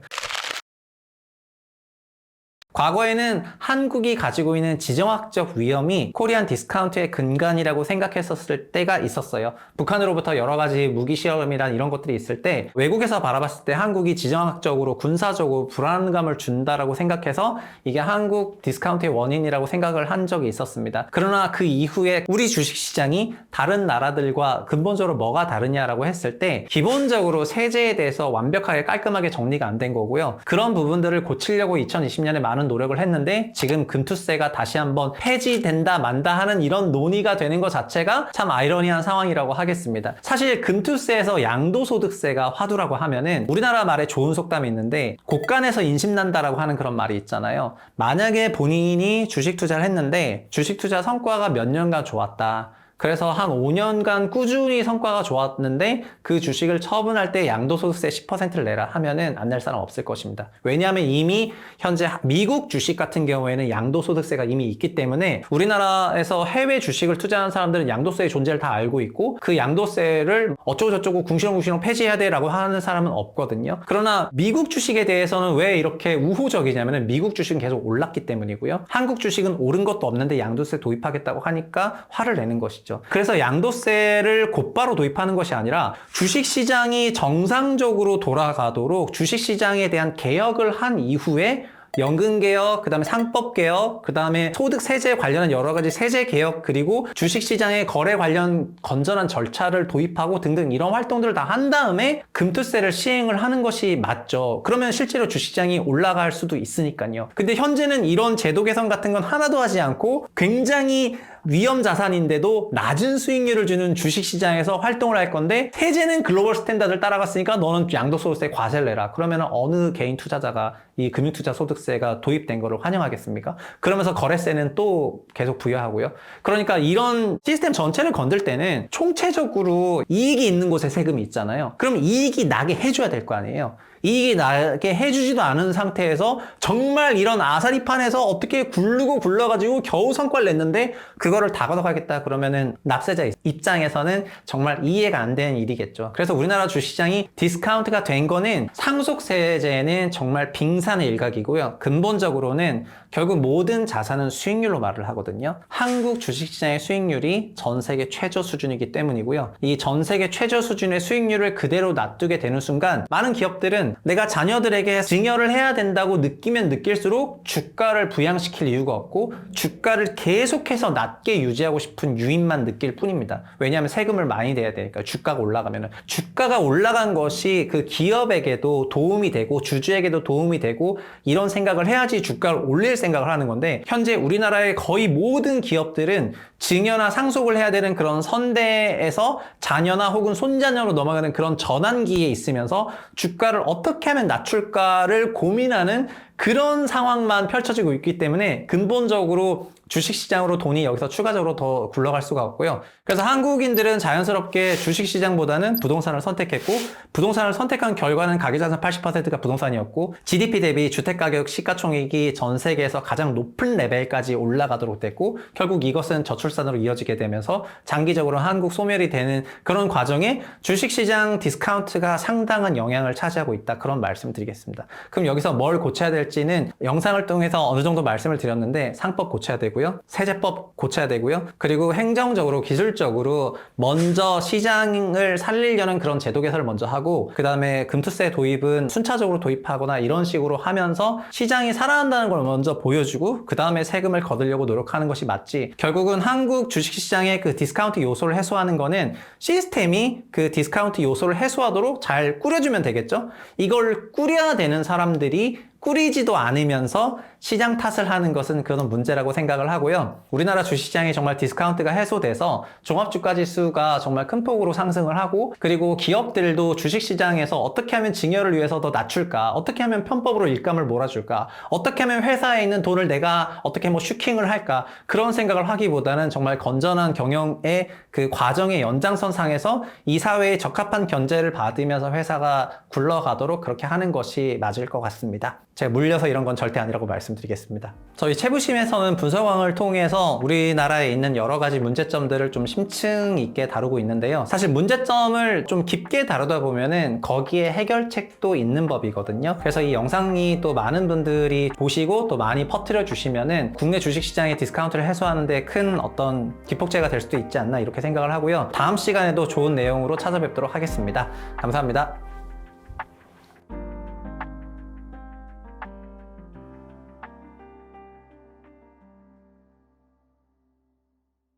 과거에는 한국이 가지고 있는 지정학적 위험이 코리안 디스카운트의 근간이라고 생각했었을 때가 있었어요. 북한으로부터 여러 가지 무기 시험이란 이런 것들이 있을 때 외국에서 바라봤을 때 한국이 지정학적으로 군사적으로 불안감을 준다라고 생각해서 이게 한국 디스카운트의 원인이라고 생각을 한 적이 있었습니다. 그러나 그 이후에 우리 주식시장이 다른 나라들과 근본적으로 뭐가 다르냐라고 했을 때 기본적으로 세제에 대해서 완벽하게 깔끔하게 정리가 안 된 거고요. 그런 부분들을 고치려고 2020년에 많은 많은 노력을 했는데 지금 금투세가 다시 한번 폐지된다 만다 하는 이런 논의가 되는 것 자체가 참 아이러니한 상황이라고 하겠습니다. 사실 금투세에서 양도소득세가 화두라고 하면은 우리나라 말에 좋은 속담이 있는데 곳간에서 인심난다라고 하는 그런 말이 있잖아요. 만약에 본인이 주식 투자를 했는데 주식 투자 성과가 몇 년간 좋았다. 그래서 한 5년간 꾸준히 성과가 좋았는데 그 주식을 처분할 때 양도소득세 10%를 내라 하면은 안 낼 사람 없을 것입니다. 왜냐하면 이미 현재 미국 주식 같은 경우에는 양도소득세가 이미 있기 때문에 우리나라에서 해외 주식을 투자하는 사람들은 양도세의 존재를 다 알고 있고 그 양도세를 어쩌고저쩌고 궁시렁궁시렁 폐지해야 돼라고 하는 사람은 없거든요. 그러나 미국 주식에 대해서는 왜 이렇게 우호적이냐면 미국 주식은 계속 올랐기 때문이고요. 한국 주식은 오른 것도 없는데 양도세 도입하겠다고 하니까 화를 내는 것이죠. 그래서 양도세를 곧바로 도입하는 것이 아니라 주식시장이 정상적으로 돌아가도록 주식시장에 대한 개혁을 한 이후에 연금개혁, 그 다음에 상법개혁, 그 다음에 소득세제 관련한 여러 가지 세제개혁, 그리고 주식시장의 거래 관련 건전한 절차를 도입하고 등등 이런 활동들을 다 한 다음에 금투세를 시행을 하는 것이 맞죠. 그러면 실제로 주식시장이 올라갈 수도 있으니까요. 근데 현재는 이런 제도 개선 같은 건 하나도 하지 않고 굉장히 위험 자산인데도 낮은 수익률을 주는 주식시장에서 활동을 할 건데 세제는 글로벌 스탠다드를 따라갔으니까 너는 양도소득세 과세를 내라. 그러면 어느 개인 투자자가 이 금융투자 소득세가 도입된 거를 환영하겠습니까? 그러면서 거래세는 또 계속 부여하고요. 그러니까 이런 시스템 전체를 건들 때는 총체적으로 이익이 있는 곳에 세금이 있잖아요. 그럼 이익이 나게 해줘야 될 거 아니에요. 이익이 나게 해주지도 않은 상태에서 정말 이런 아사리판에서 어떻게 굴르고 굴러가지고 겨우 성과를 냈는데 그거를 다 걷어가겠다 그러면은 납세자 입장에서는 정말 이해가 안 되는 일이겠죠. 그래서 우리나라 주식시장이 디스카운트가 된 거는 상속세제는 정말 빙산의 일각이고요. 근본적으로는 결국 모든 자산은 수익률로 말을 하거든요. 한국 주식시장의 수익률이 전 세계 최저 수준이기 때문이고요. 이 전 세계 최저 수준의 수익률을 그대로 놔두게 되는 순간 많은 기업들은 내가 자녀들에게 증여를 해야 된다고 느끼면 느낄수록 주가를 부양시킬 이유가 없고 주가를 계속해서 낮게 유지하고 싶은 유인만 느낄 뿐입니다. 왜냐하면 세금을 많이 내야 되니까 주가가 올라가면은 주가가 올라간 것이 그 기업에게도 도움이 되고 주주에게도 도움이 되고 이런 생각을 해야지 주가를 올릴 생각을 하는 건데 현재 우리나라의 거의 모든 기업들은 증여나 상속을 해야 되는 그런 선대에서 자녀나 혹은 손자녀로 넘어가는 그런 전환기에 있으면서 주가를 어떻게 하면 낮출까를 고민하는 그런 상황만 펼쳐지고 있기 때문에 근본적으로 주식시장으로 돈이 여기서 추가적으로 더 굴러갈 수가 없고요. 그래서 한국인들은 자연스럽게 주식시장보다는 부동산을 선택했고 부동산을 선택한 결과는 가계자산 80%가 부동산이었고 GDP 대비 주택가격 시가총액이 전 세계에서 가장 높은 레벨까지 올라가도록 됐고 결국 이것은 저출산으로 이어지게 되면서 장기적으로 한국 소멸이 되는 그런 과정에 주식시장 디스카운트가 상당한 영향을 차지하고 있다. 그런 말씀을 드리겠습니다. 그럼 여기서 뭘 고쳐야 될지는 영상을 통해서 어느 정도 말씀을 드렸는데 상법 고쳐야 되고 세제법 고쳐야 되고요. 그리고 행정적으로 기술적으로 먼저 시장을 살리려는 그런 제도 개선을 먼저 하고 그 다음에 금투세 도입은 순차적으로 도입하거나 이런 식으로 하면서 시장이 살아난다는 걸 먼저 보여주고 그 다음에 세금을 거두려고 노력하는 것이 맞지 결국은 한국 주식시장의 그 디스카운트 요소를 해소하는 거는 시스템이 그 디스카운트 요소를 해소하도록 잘 꾸려주면 되겠죠. 이걸 꾸려야 되는 사람들이 꾸리지도 않으면서 시장 탓을 하는 것은 그런 문제라고 생각을 하고요. 우리나라 주식시장이 정말 디스카운트가 해소돼서 종합주가지수가 정말 큰 폭으로 상승을 하고 그리고 기업들도 주식시장에서 어떻게 하면 증여를 위해서 더 낮출까 어떻게 하면 편법으로 일감을 몰아줄까 어떻게 하면 회사에 있는 돈을 내가 어떻게 뭐 슈킹을 할까 그런 생각을 하기보다는 정말 건전한 경영의 그 과정의 연장선상에서 이 사회에 적합한 견제를 받으면서 회사가 굴러가도록 그렇게 하는 것이 맞을 것 같습니다. 제가 물려서 이런 건 절대 아니라고 말씀드리겠습니다. 저희 채부심에서는 분석왕을 통해서 우리나라에 있는 여러 가지 문제점들을 좀 심층 있게 다루고 있는데요. 사실 문제점을 좀 깊게 다루다 보면은 거기에 해결책도 있는 법이거든요. 그래서 이 영상이 또 많은 분들이 보시고 또 많이 퍼뜨려 주시면은 국내 주식시장의 디스카운트를 해소하는데 큰 어떤 기폭제가 될 수도 있지 않나 이렇게 생각을 하고요. 다음 시간에도 좋은 내용으로 찾아뵙도록 하겠습니다. 감사합니다.